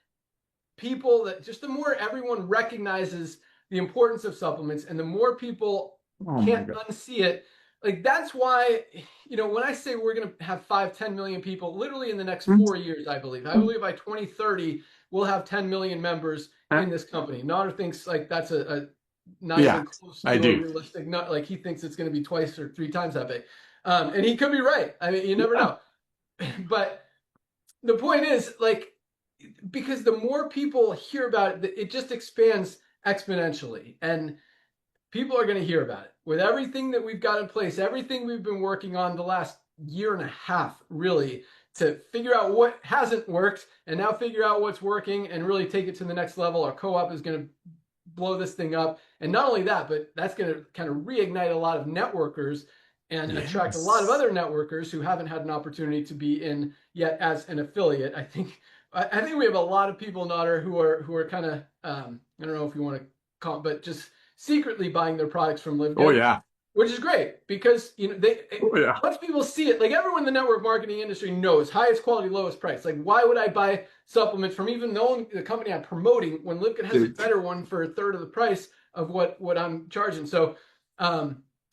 people the more everyone recognizes the importance of supplements, and the more people can't unsee it. Like, that's why, when I say we're going to have 5-10 million people literally in the next 4 years, I believe by 2030, we'll have 10 million members in this company. Nader thinks like that's a not even close to a realistic, not like he thinks it's going to be 2 or 3 times that big. And he could be right. I mean, you never know. But the point is, like, because the more people hear about it, it just expands exponentially, and people are going to hear about it with everything that we've got in place, everything we've been working on the last year and a half, really, to figure out what hasn't worked and now figure out what's working and really take it to the next level. Our co-op is going to blow this thing up. And not only that, but that's going to kind of reignite a lot of networkers and attract a lot of other networkers who haven't had an opportunity to be in yet as an affiliate. I think we have a lot of people, Nader, who are kind of, I don't know if you want to call it, but just secretly buying their products from LiveGood. Oh, yeah. Which is great, because once people see it, like, everyone in the network marketing industry knows highest quality, lowest price. Like, why would I buy supplements from even the company I'm promoting when LiveGood has a better one for a third of the price of what I'm charging? So,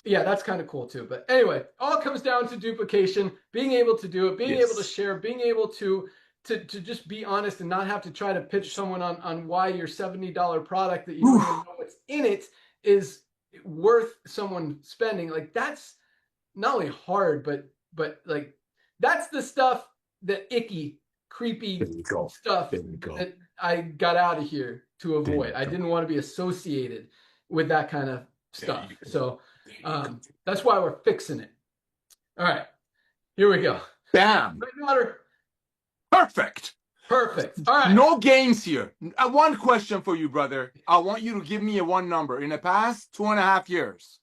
yeah, that's kind of cool too. But anyway, all comes down to duplication, being able to do it, being able to share, being able to just be honest and not have to try to pitch someone on why your $70 product that you don't even know what's in it is worth someone spending. Like, that's not only hard, but like, that's the stuff, the icky, creepy stuff that I got out of here to avoid. I didn't want to be associated with that kind of stuff. So that's why we're fixing it. All right, here we go. Bam. Perfect. All right. No games here. One question for you, brother. I want you to give me one number. In the past 2.5 years,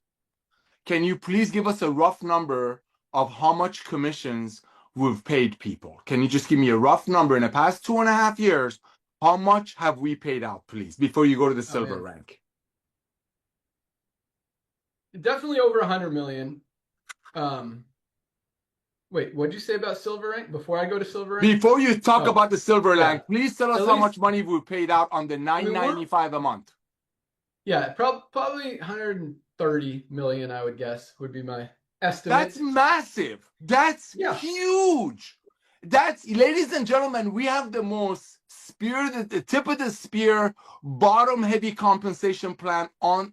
can you please give us a rough number of how much commissions we've paid people? Can you just give me a rough number? In the past 2.5 years, how much have we paid out, please, before you go to the silver rank? Definitely over 100 million. Wait, what'd you say about Silver Rank before I go to Silver Rank? Before you talk Oh, about the silver yeah. line, please tell us At how least- much money we paid out on the $9.95 a month. Yeah, probably 130 million, I would guess, would be my estimate. That's massive. That's Yeah. huge. That's, ladies and gentlemen, we have the most spirited, the tip of the spear, bottom heavy compensation plan on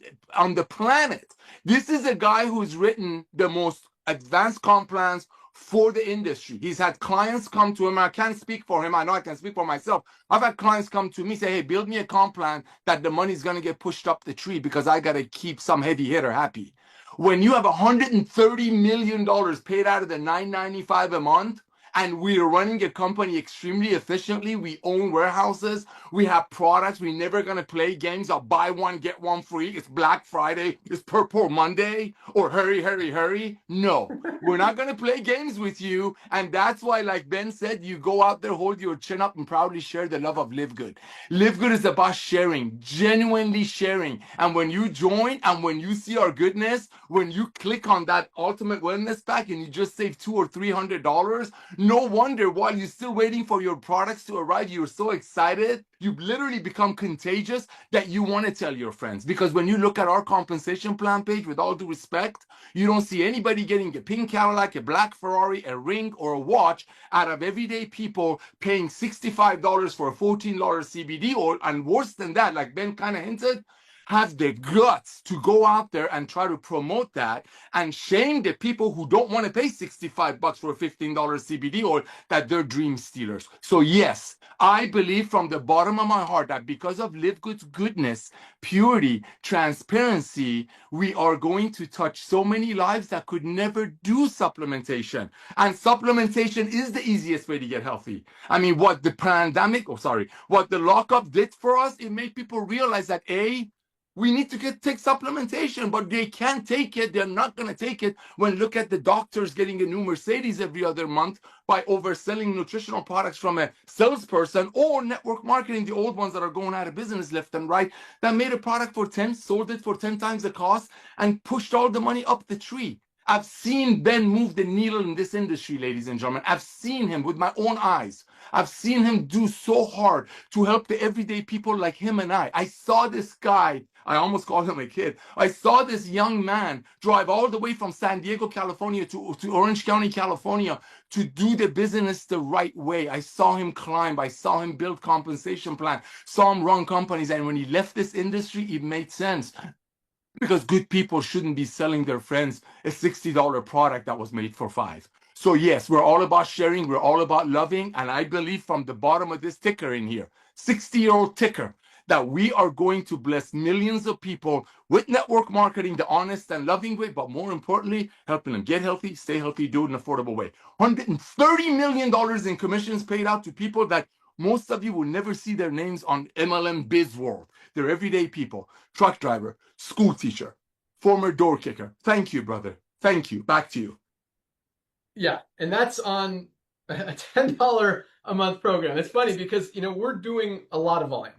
the planet. This is a guy who's written the most advanced comp plans for the industry. He's had clients come to him. I can't speak for him. I know I can speak for myself. I've had clients come to me, say, hey, build me a comp plan that the money's going to get pushed up the tree because I got to keep some heavy hitter happy. When you have $130 million paid out of the $9.95 a month, and we are running a company extremely efficiently. We own warehouses. We have products. We're never going to play games of buy one, get one free. It's Black Friday. It's Purple Monday or hurry, hurry, hurry. No, we're not going to play games with you. And that's why, like Ben said, you go out there, hold your chin up and proudly share the love of LiveGood. LiveGood is about sharing, genuinely sharing. And when you join and when you see our goodness, when you click on that ultimate wellness pack and you just save $200 or $300, no wonder while you're still waiting for your products to arrive, you're so excited. You literally become contagious that you want to tell your friends. Because when you look at our compensation plan page, with all due respect, you don't see anybody getting a pink Cadillac, a black Ferrari, a ring, or a watch out of everyday people paying $65 for a $14 CBD oil. And worse than that, like Ben kind of hinted, have the guts to go out there and try to promote that and shame the people who don't want to pay $65 for a $15 CBD oil that they're dream stealers. So yes, I believe from the bottom of my heart that because of LiveGood's goodness, purity, transparency, we are going to touch so many lives that could never do supplementation. And supplementation is the easiest way to get healthy. I mean, what the pandemic, what the lockup did for us, it made people realize that we need to take supplementation, but they can't take it. They're not going to take it when look at the doctors getting a new Mercedes every other month by overselling nutritional products from a salesperson or network marketing, the old ones that are going out of business left and right, that made a product for 10, sold it for 10 times the cost and pushed all the money up the tree. I've seen Ben move the needle in this industry, ladies and gentlemen. I've seen him with my own eyes. I've seen him do so hard to help the everyday people like him and I. I saw this guy, I almost called him a kid. I saw this young man drive all the way from San Diego, California to Orange County, California to do the business the right way. I saw him climb. I saw him build compensation plan, saw him run companies. And when he left this industry, it made sense. Because good people shouldn't be selling their friends a $60 product that was made for $5. So yes, we're all about sharing. We're all about loving. And I believe from the bottom of this ticker in here, 60-year-old ticker, that we are going to bless millions of people with network marketing, the honest and loving way, but more importantly, helping them get healthy, stay healthy, do it in an affordable way. $130 million in commissions paid out to people that most of you will never see their names on MLM Biz World. They're everyday people, truck driver, school teacher, former door kicker. Thank you, brother. Thank you. Back to you. Yeah, and that's on a $10 a month program. It's funny because, we're doing a lot of volume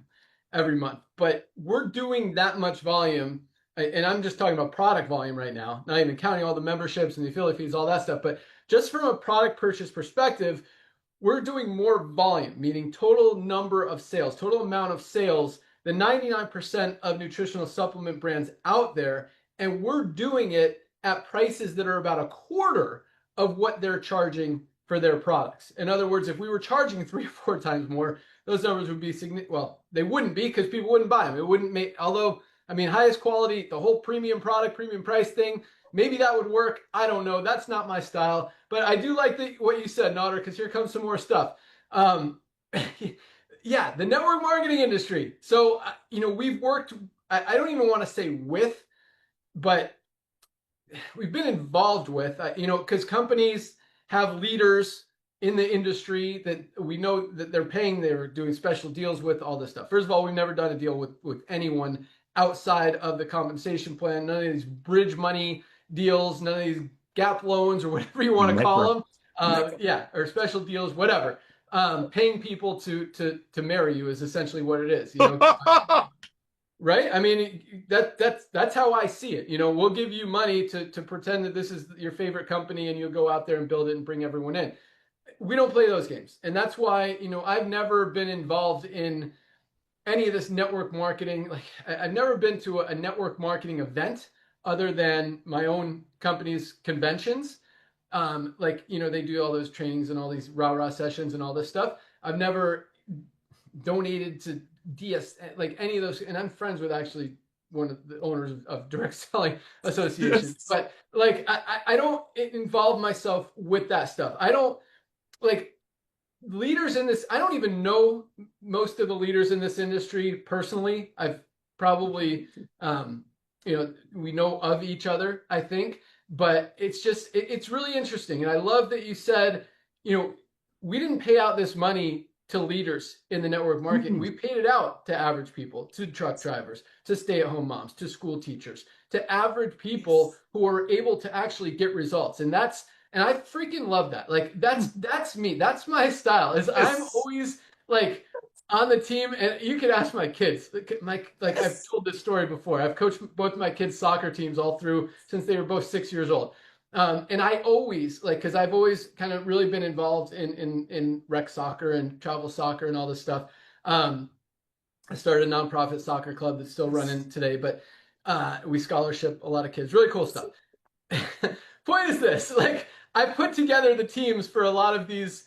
every month, but we're doing that much volume, and I'm just talking about product volume right now, not even counting all the memberships and the affiliate fees, all that stuff, but just from a product purchase perspective, we're doing more volume, meaning total number of sales, total amount of sales than 99% of nutritional supplement brands out there, and we're doing it at prices that are about a quarter of what they're charging for their products. In other words, if we were charging 3 or 4 times more, those numbers would be significant. Well, they wouldn't be because people wouldn't buy them. It wouldn't make, although, highest quality, the whole premium product, premium price thing, maybe that would work. I don't know. That's not my style. But I do like what you said, Nader, because here comes some more stuff. Yeah, the network marketing industry. So, we've worked, I don't even want to say with, but we've been involved with, because companies have leaders in the industry that we know that they're doing special deals with, all this stuff. First of all, we've never done a deal with anyone outside of the compensation plan, none of these bridge money deals, none of these gap loans or whatever you want to call them. Yeah, or special deals, whatever. Paying people to marry you is essentially what it is. right? I mean, that's how I see it. You know, we'll give you money to pretend that this is your favorite company, and you'll go out there and build it and bring everyone in. We don't play those games, and that's why, you know, I've never been involved in any of this network marketing. Like, I've never been to a network marketing event other than my own company's conventions. Like, you know, they do all those trainings and all these rah-rah sessions and all this stuff. I've never donated to DS, like any of those, and I'm friends with actually one of the owners of Direct Selling Association. Yes. But like, I don't involve myself with that stuff. I don't, like, leaders in this, I don't even know most of the leaders in this industry personally. I've probably, you know, we know of each other, I think, but it's just, it's really interesting. And I love that you said, you know, we didn't pay out this money to leaders in the network marketing. We paid it out to average people, to truck drivers, to stay-at-home moms, to school teachers, to average people who are able to actually get results. And I freaking love that. Like, that's me. That's my style. Is I'm always like on the team, and you can ask my kids. I've told this story before. I've coached both my kids' soccer teams all through since they were both 6 years old. And I always, like, because I've always kind of really been involved in rec soccer and travel soccer and all this stuff. I started a nonprofit soccer club that's still running today, but we scholarship a lot of kids. Really cool stuff. Point is this, like, I put together the teams for a lot of these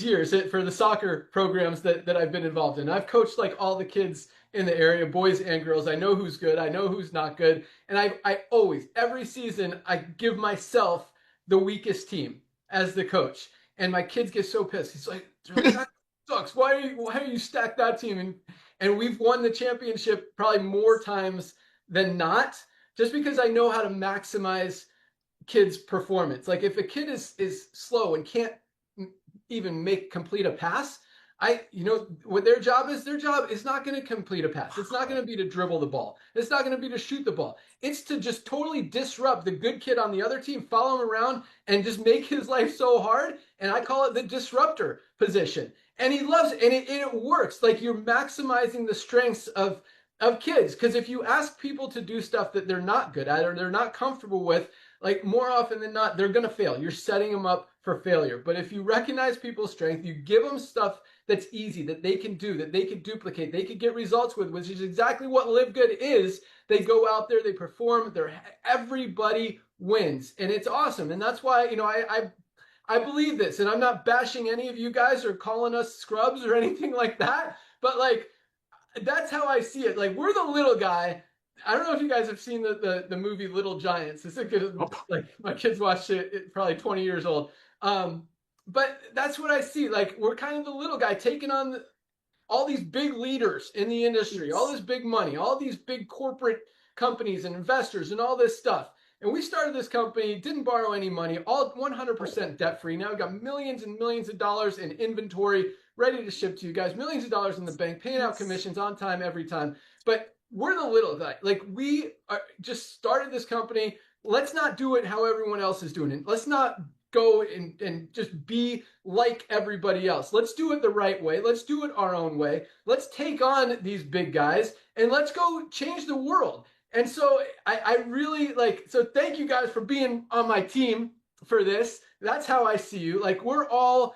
years for the soccer programs that I've been involved in. I've coached like all the kids in the area, boys and girls. I know who's good. I know who's not good. And I always, every season, I give myself the weakest team as the coach. And my kids get so pissed. He's like, that sucks. Why are you stacked that team? And we've won the championship probably more times than not, just because I know how to maximize kids' performance. Like, if a kid is slow and can't even complete a pass, you know what their job is? Their job is not going to complete a pass. It's not going to be to dribble the ball. It's not going to be to shoot the ball. It's to just totally disrupt the good kid on the other team, follow him around, and just make his life so hard. And I call it the disruptor position. And he loves it, and it works. Like, you're maximizing the strengths of kids. Because if you ask people to do stuff that they're not good at or they're not comfortable with, like, more often than not, they're going to fail. You're setting them up for failure. But if you recognize people's strength, you give them stuff that's easy, that they can do, that they can duplicate, they can get results with, which is exactly what LiveGood is. They go out there, they perform, everybody wins. And it's awesome. And that's why, you know, I believe this. And I'm not bashing any of you guys or calling us scrubs or anything like that. But, like, that's how I see it. Like, we're the little guy. I don't know if you guys have seen the movie Little Giants. It's a good, like, my kids watched it. It's probably 20 years old. But that's what I see. Like, we're kind of the little guy taking on all these big leaders in the industry, all this big money, all these big corporate companies and investors and all this stuff. And we started this company, didn't borrow any money, all 100% debt free. Now we've got millions and millions of dollars in inventory ready to ship to you guys, millions of dollars in the bank, paying out commissions on time every time. But we're the little guy. Like, we just started this company. Let's not do it how everyone else is doing it. Let's not go and just be like everybody else. Let's do it the right way. Let's do it our own way. Let's take on these big guys and let's go change the world. And so I really, like, so thank you guys for being on my team for this. That's how I see you. Like, we're all,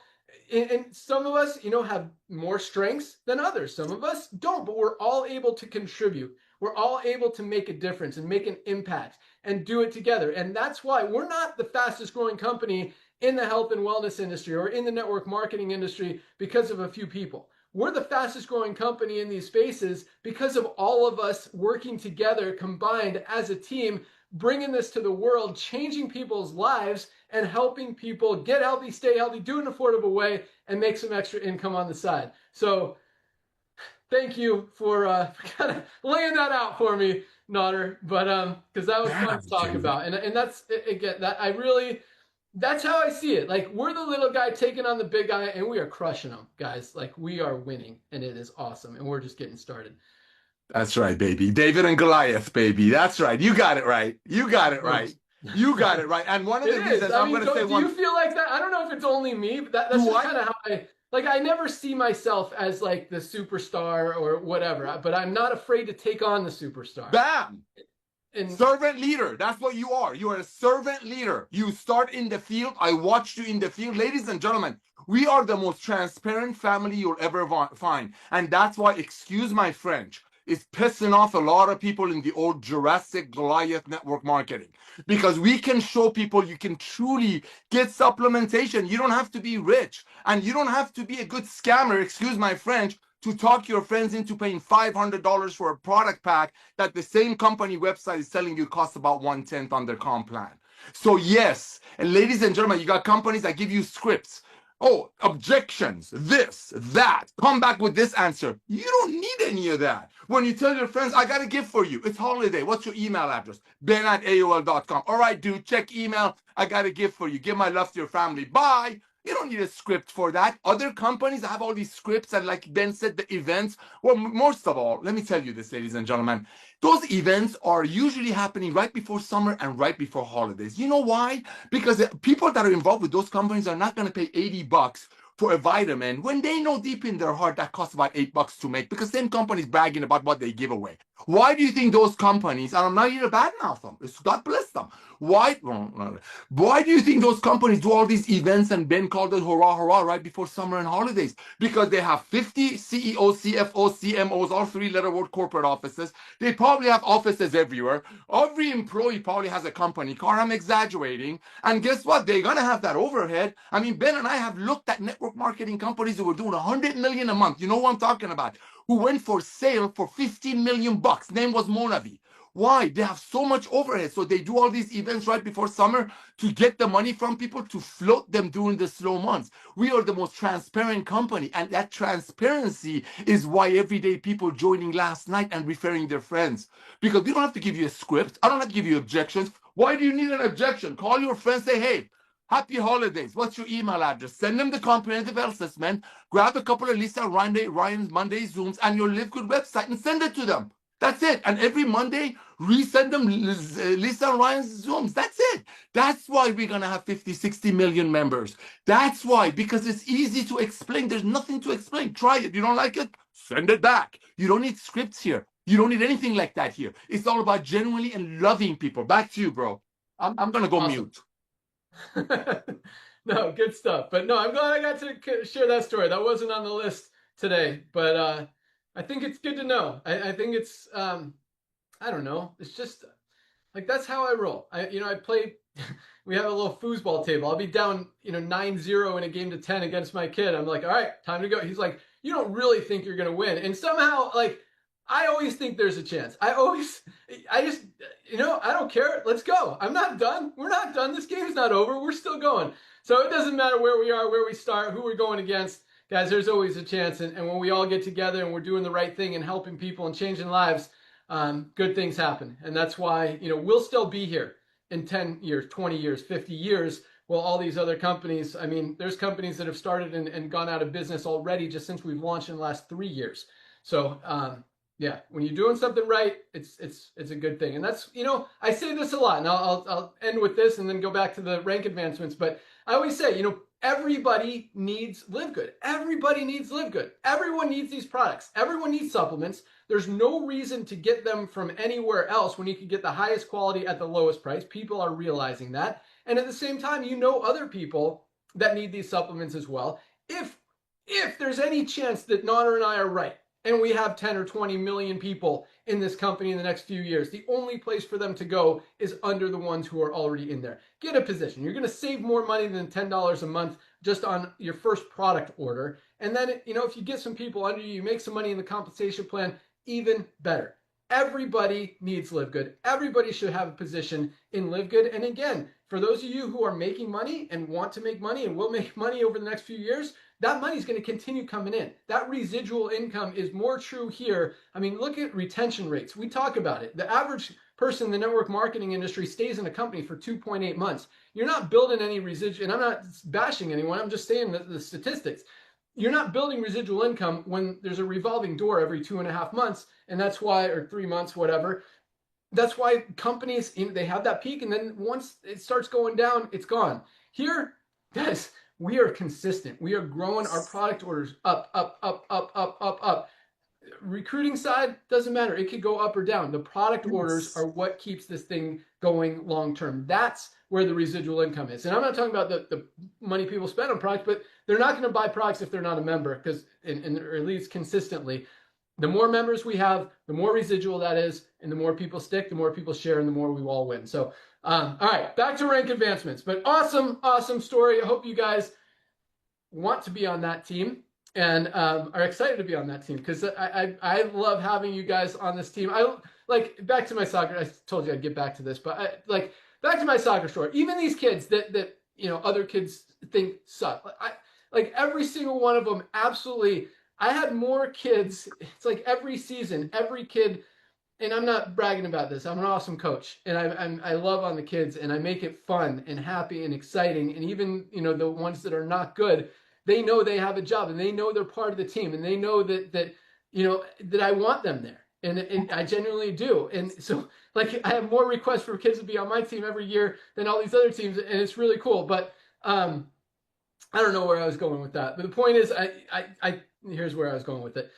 and some of us, you know, have more strengths than others. Some of us don't, but we're all able to contribute. We're all able to make a difference and make an impact and do it together. And that's why we're not the fastest growing company in the health and wellness industry or in the network marketing industry because of a few people. We're the fastest growing company in these spaces because of all of us working together, combined as a team, bringing this to the world, changing people's lives and helping people get healthy, stay healthy, do it in an affordable way, and make some extra income on the side. So thank you for kind of laying that out for me, Nodder. But because that was fun to talk about. And that's, again, that's how I see it. Like, we're the little guy taking on the big guy, and we are crushing them, guys. Like, we are winning, and it is awesome, and we're just getting started. That's right, baby. David and Goliath, baby. That's right. You got it right. You got it right. You got it right. And one of the reasons I'm going to say do you feel like that? I don't know if it's only me, but that's just kind of how like I never see myself as like the superstar or whatever, but I'm not afraid to take on the superstar. Bam! And Servant leader. That's what you are. You are a servant leader. You start in the field. I watched you in the field. Ladies and gentlemen, we are the most transparent family you'll ever find. And that's why, excuse my French, is pissing off a lot of people in the old Jurassic Goliath network marketing. Because we can show people you can truly get supplementation. You don't have to be rich. And you don't have to be a good scammer, excuse my French, to talk your friends into paying $500 for a product pack that the same company website is telling you costs about 1/10 on their comp plan. So yes, and ladies and gentlemen, you got companies that give you scripts. Oh, objections, this, that. Come back with this answer. You don't need any of that. When you tell your friends, I got a gift for you. It's holiday. What's your email address? ben@aol.com. All right, dude, check email. I got a gift for you. Give my love to your family. Bye. You don't need a script for that. Other companies have all these scripts and, like Ben said, the events. Well, most of all, let me tell you this, ladies and gentlemen. Those events are usually happening right before summer and right before holidays. You know why? Because the people that are involved with those companies are not going to pay $80 for a vitamin when they know deep in their heart that costs about $8 to make, because same companies bragging about what they give away. Why do you think those companies, and I'm not here to badmouth them, God bless them. Why do you think those companies do all these events and Ben called it hurrah, hurrah right before summer and holidays? Because they have 50 CEOs, CFOs, CMOs, all three-letter word corporate offices. They probably have offices everywhere. Every employee probably has a company car. I'm exaggerating. And guess what? They're going to have that overhead. I mean, Ben and I have looked at network marketing companies that were doing 100 million a month. You know what I'm talking about? Who went for sale for 15 million bucks. Name was Monavi. Why? They have so much overhead. So they do all these events right before summer to get the money from people to float them during the slow months. We are the most transparent company. And that transparency is why everyday people joining last night and referring their friends. Because we don't have to give you a script. I don't have to give you objections. Why do you need an objection? Call your friends, say, hey, happy holidays. What's your email address? Send them the comprehensive assessment. Grab a couple of Lisa Ryan's Monday Zooms and your LiveGood website and send it to them. That's it. And every Monday, resend them Lisa Ryan's Zooms. That's it. That's why we're going to have 50, 60 million members. That's why, because it's easy to explain. There's nothing to explain. Try it. You don't like it? Send it back. You don't need scripts here. You don't need anything like that here. It's all about genuinely and loving people. Back to you, bro. I'm going to go awesome. mute. No, good stuff. But no, I'm glad I got to share that story. That wasn't on the list today, but I think it's good to know. I think it's, I don't know. It's just like, that's how I roll. I play, we have a little foosball table. I'll be down, 9-0 in a game to 10 against my kid. I'm like, all right, time to go. He's like, you don't really think you're going to win. And somehow, like, I always think there's a chance. I just, I don't care. Let's go. I'm not done. We're not done. This game's not over. We're still going. So it doesn't matter where we are, where we start, who we're going against. Guys, there's always a chance. And when we all get together and we're doing the right thing and helping people and changing lives, good things happen. And that's why, we'll still be here in 10 years, 20 years, 50 years. Well, all these other companies, I mean, there's companies that have started and gone out of business already just since we've launched in the last 3 years. So, yeah, when you're doing something right, it's a good thing. And that's, I say this a lot, and I'll end with this and then go back to the rank advancements. But I always say, everybody needs LiveGood. Everybody needs LiveGood. Everyone needs these products. Everyone needs supplements. There's no reason to get them from anywhere else when you can get the highest quality at the lowest price. People are realizing that. And at the same time, other people that need these supplements as well. If there's any chance that Nana and I are right, and we have 10 or 20 million people in this company in the next few years, the only place for them to go is under the ones who are already in there. Get a position. You're going to save more money than $10 a month just on your first product order. And then, if you get some people under you, you make some money in the compensation plan, even better. Everybody needs LiveGood. Everybody should have a position in LiveGood. And again, for those of you who are making money and want to make money and will make money over the next few years, that money is going to continue coming in. That residual income is more true here. I mean, look at retention rates. We talk about it. The average person in the network marketing industry stays in a company for 2.8 months. You're not building any residual, and I'm not bashing anyone. I'm just saying the statistics. You're not building residual income when there's a revolving door every 2.5 months, and that's why, or 3 months, whatever. That's why companies, they have that peak, and then once it starts going down, it's gone. Here, guys, we are consistent. We are growing our product orders up, up, up, up, up, up, up. Recruiting side doesn't matter. It could go up or down. The product orders are what keeps this thing going long term. That's where the residual income is. And I'm not talking about the money people spend on products, but they're not going to buy products if they're not a member, because, or at least consistently, the more members we have, the more residual that is, and the more people stick, the more people share, and the more we all win. So, all right, back to rank advancements. But awesome story. I hope you guys want to be on that team and are excited to be on that team, because I love having you guys on this team. I like, back to my soccer. I told you I'd get back to this, but back to my soccer story. Even these kids that other kids think suck. Like every single one of them, absolutely. I had more kids. It's like every season, every kid, and I'm not bragging about this. I'm an awesome coach, and I love on the kids, and I make it fun and happy and exciting. And even the ones that are not good, they know they have a job, and they know they're part of the team, and they know that I want them there, and I genuinely do. And so, like, I have more requests for kids to be on my team every year than all these other teams, and it's really cool. But I don't know where I was going with that. But the point is, here's where I was going with it.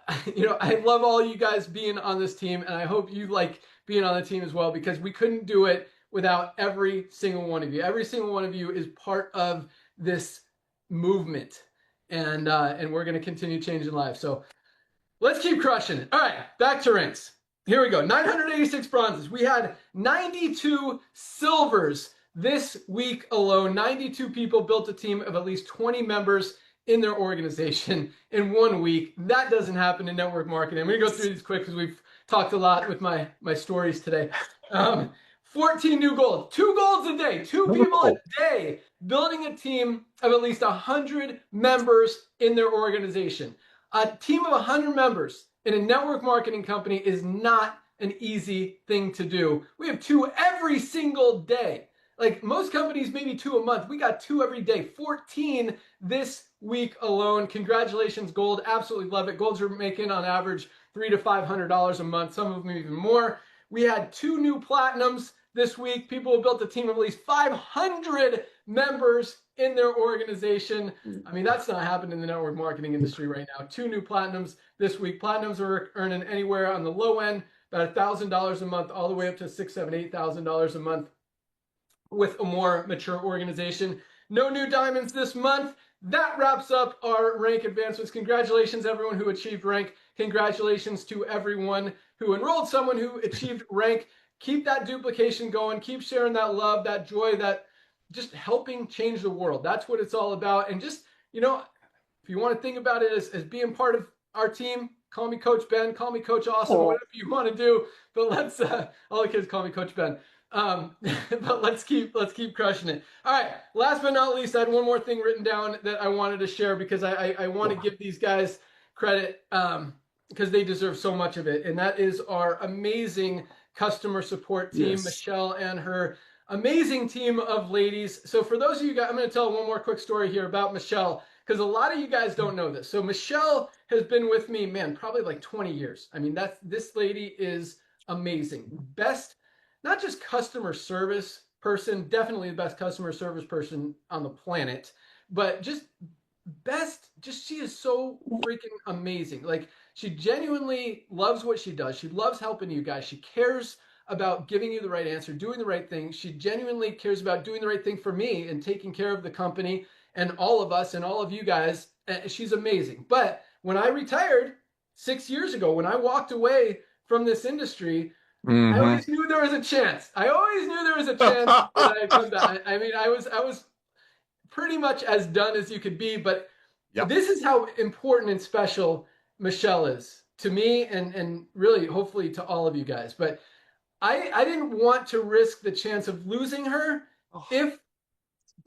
I love all you guys being on this team, and I hope you like being on the team as well, because we couldn't do it without every single one of you. Every single one of you is part of this movement, and we're going to continue changing lives. So let's keep crushing it. All right, back to ranks. Here we go. 986 bronzes. We had 92 silvers this week alone. 92 people built a team of at least 20 members in their organization in 1 week. That doesn't happen in network marketing. I'm going to go through these quick because we've talked a lot with my stories today. 14 new goals, 2 goals a day, 2 people a day building a team of at least 100 members in their organization. A team of 100 members in a network marketing company is not an easy thing to do. We have 2 every single day. Like most companies, maybe 2 a month. We got 2 every day, 14 this week alone. Congratulations, Gold. Absolutely love it. Golds are making on average $300 to $500 a month, some of them even more. We had 2 new platinums this week. People have built a team of at least 500 members in their organization. I mean, that's not happening in the network marketing industry right now. 2 new platinums this week. Platinums are earning anywhere on the low end, about $1,000 a month, all the way up to $6,000, $7,000, $8,000 a month with a more mature organization. No new diamonds this month. That wraps up our rank advancements. Congratulations, everyone who achieved rank. Congratulations to everyone who enrolled someone who achieved rank. Keep that duplication going. Keep sharing that love, that joy, that just helping change the world. That's what it's all about. And just, if you want to think about it as being part of our team, call me Coach Ben, call me Coach Awesome, whatever you want to do. But let's, all the kids call me Coach Ben. But let's keep crushing it. All right. Last but not least, I had one more thing written down that I wanted to share, because I want to give these guys credit because they deserve so much of it. And that is our amazing customer support team, yes. Michelle and her amazing team of ladies. So for those of you guys, I'm going to tell one more quick story here about Michelle, because a lot of you guys don't know this. So Michelle has been with me, man, probably like 20 years. I mean, this lady is amazing. Best, not just customer service person, definitely the best customer service person on the planet, but just she is so freaking amazing. Like, she genuinely loves what she does. She loves helping you guys. She cares about giving you the right answer, doing the right thing. She genuinely cares about doing the right thing for me and taking care of the company and all of us and all of you guys. She's amazing. But when I retired 6 years ago, when I walked away from this industry, I always knew there was a chance. I always knew there was a chance that I'd come back. I mean, I was pretty much as done as you could be, but yep. This is how important and special Michelle is to me, and really, hopefully, to all of you guys. But I didn't want to risk the chance of losing her if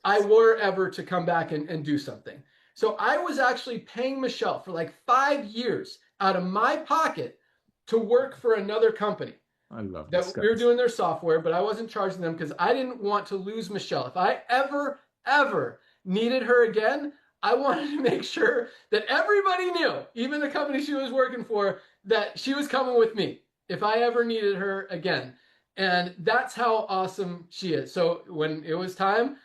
I were ever to come back and do something. So I was actually paying Michelle for like 5 years out of my pocket to work for another company. I love that. We were doing their software, but I wasn't charging them because I didn't want to lose Michelle. If I ever needed her again, I wanted to make sure that everybody knew, even the company she was working for, that she was coming with me if I ever needed her again. And that's how awesome she is. So when it was time,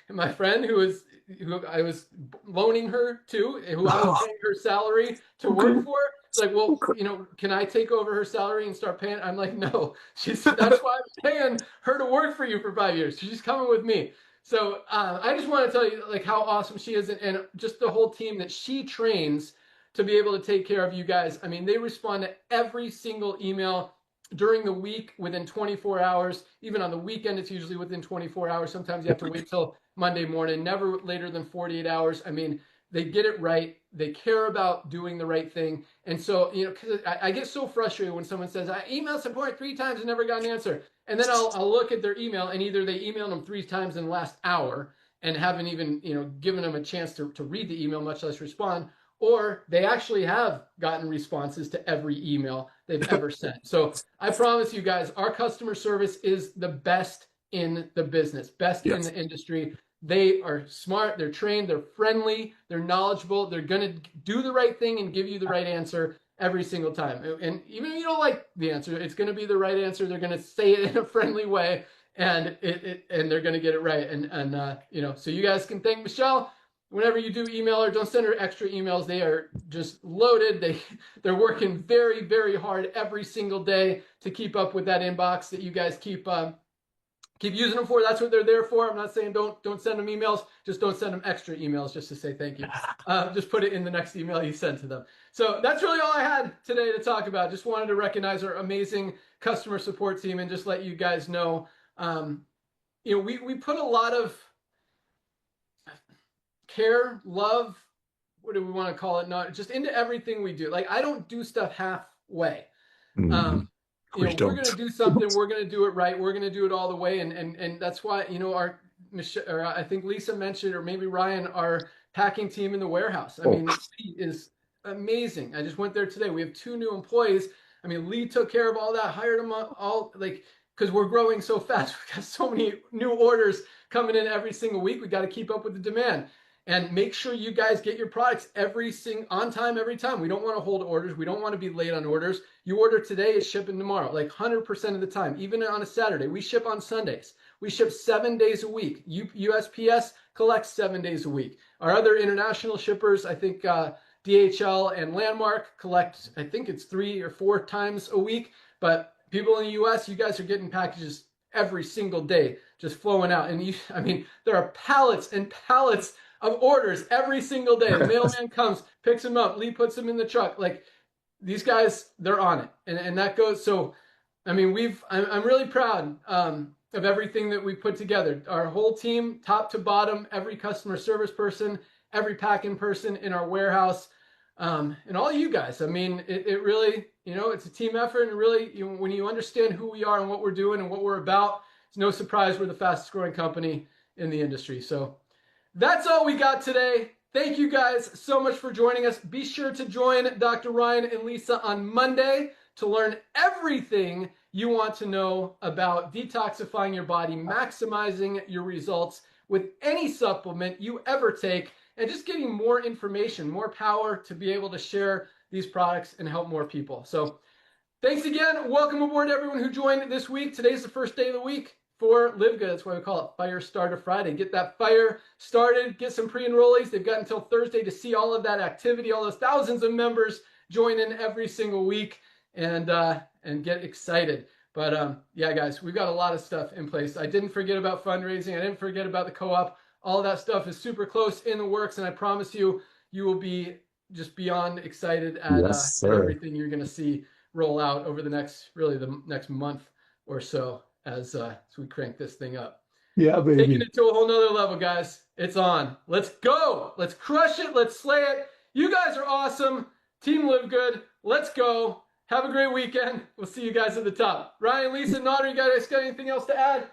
my friend who was who I was loaning her to, who I was paying her salary to work for. It's like, well, you know, can I take over her salary and start paying? I'm like, no, that's why I'm paying her to work for you for 5 years. She's coming with me. So I just want to tell you like how awesome she is, and just the whole team that she trains to be able to take care of you guys. I mean, they respond to every single email during the week within 24 hours. Even on the weekend, it's usually within 24 hours. Sometimes you have to wait till Monday morning, never later than 48 hours. I mean, they get it right. They care about doing the right thing. And so, you know, because I get so frustrated when someone says, I emailed support 3 times and never got an answer. And then I'll look at their email, and either they emailed them 3 times in the last hour and haven't even, you know, given them a chance to read the email, much less respond, or they actually have gotten responses to every email they've ever sent. So I promise you guys, our customer service is the best in the business, best in the industry. They are smart, they're trained, they're friendly, they're knowledgeable, they're going to do the right thing and give you the right answer every single time. And even if you don't like the answer, it's going to be the right answer. They're going to say it in a friendly way, and they're going to get it right. And you know, so you guys can thank Michelle. Whenever you do email her, don't send her extra emails. They are just loaded. They're working very, very hard every single day to keep up with that inbox that you guys keep using them for. That's what they're there for. I'm not saying don't send them emails. Just don't send them extra emails just to say thank you. Just put it in the next email you send to them. So that's really all I had today to talk about. Just wanted to recognize our amazing customer support team and just let you guys know, you know, we put a lot of care, love, what do we want to call it? Not just into everything we do. Like, I don't do stuff halfway. You know, we're going to do something, we're going to do it right. We're going to do it all the way. And that's why, you know, I think Lisa mentioned, or maybe Ryan, our packing team in the warehouse. I mean, Lee is amazing. I just went there today. We have 2 new employees. I mean, Lee took care of all that, hired them all, like, because we're growing so fast. We've got so many new orders coming in every single week. We got to keep up with the demand. And make sure you guys get your products on time, every time. We don't want to hold orders. We don't want to be late on orders. You order today, it's shipping tomorrow, like 100% of the time. Even on a Saturday, we ship on Sundays. We ship 7 days a week. USPS collects 7 days a week. Our other international shippers, I think DHL and Landmark collect, I think it's 3 or 4 times a week. But people in the US, you guys are getting packages every single day just flowing out. And I mean, there are pallets and pallets of orders every single day. The mailman comes, picks them up, Lee puts them in the truck. Like, these guys, they're on it. And that goes, so, I mean, I'm really proud of everything that we put together. Our whole team, top to bottom, every customer service person, every packing person in our warehouse, and all you guys. I mean, it really, you know, it's a team effort. And really, when you understand who we are and what we're doing and what we're about, it's no surprise we're the fastest growing company in the industry. So that's all we got today. Thank you guys so much for joining us. Be sure to join Dr. Ryan and Lisa on Monday to learn everything you want to know about detoxifying your body, maximizing your results with any supplement you ever take, and just getting more information, more power to be able to share these products and help more people. So thanks again. Welcome aboard everyone who joined this week. Today's the first day of the week for LiveGood. That's why we call it Fire Starter Friday. Get that fire started, get some pre-enrollees. They've got until Thursday to see all of that activity, all those thousands of members join in every single week, and get excited. But yeah, guys, we've got a lot of stuff in place. I didn't forget about fundraising. I didn't forget about the co-op. All of that stuff is super close in the works, and I promise you, you will be just beyond excited at everything you're going to see roll out over the next month or so as we crank this thing up. Yeah, baby. Taking it to a whole nother level, guys. It's on. Let's go. Let's crush it. Let's slay it. You guys are awesome. Team LiveGood. Let's go. Have a great weekend. We'll see you guys at the top. Ryan, Lisa, Nader, you guys got anything else to add?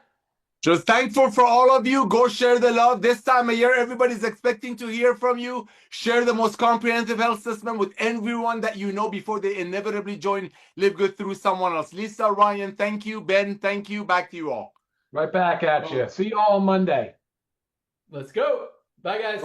Just thankful for all of you. Go share the love. This time of year, everybody's expecting to hear from you. Share the most comprehensive health system with everyone that you know before they inevitably join LiveGood through someone else. Lisa, Ryan, thank you. Ben, thank you. Back to you all. Right back at you. See you all on Monday. Let's go. Bye, guys.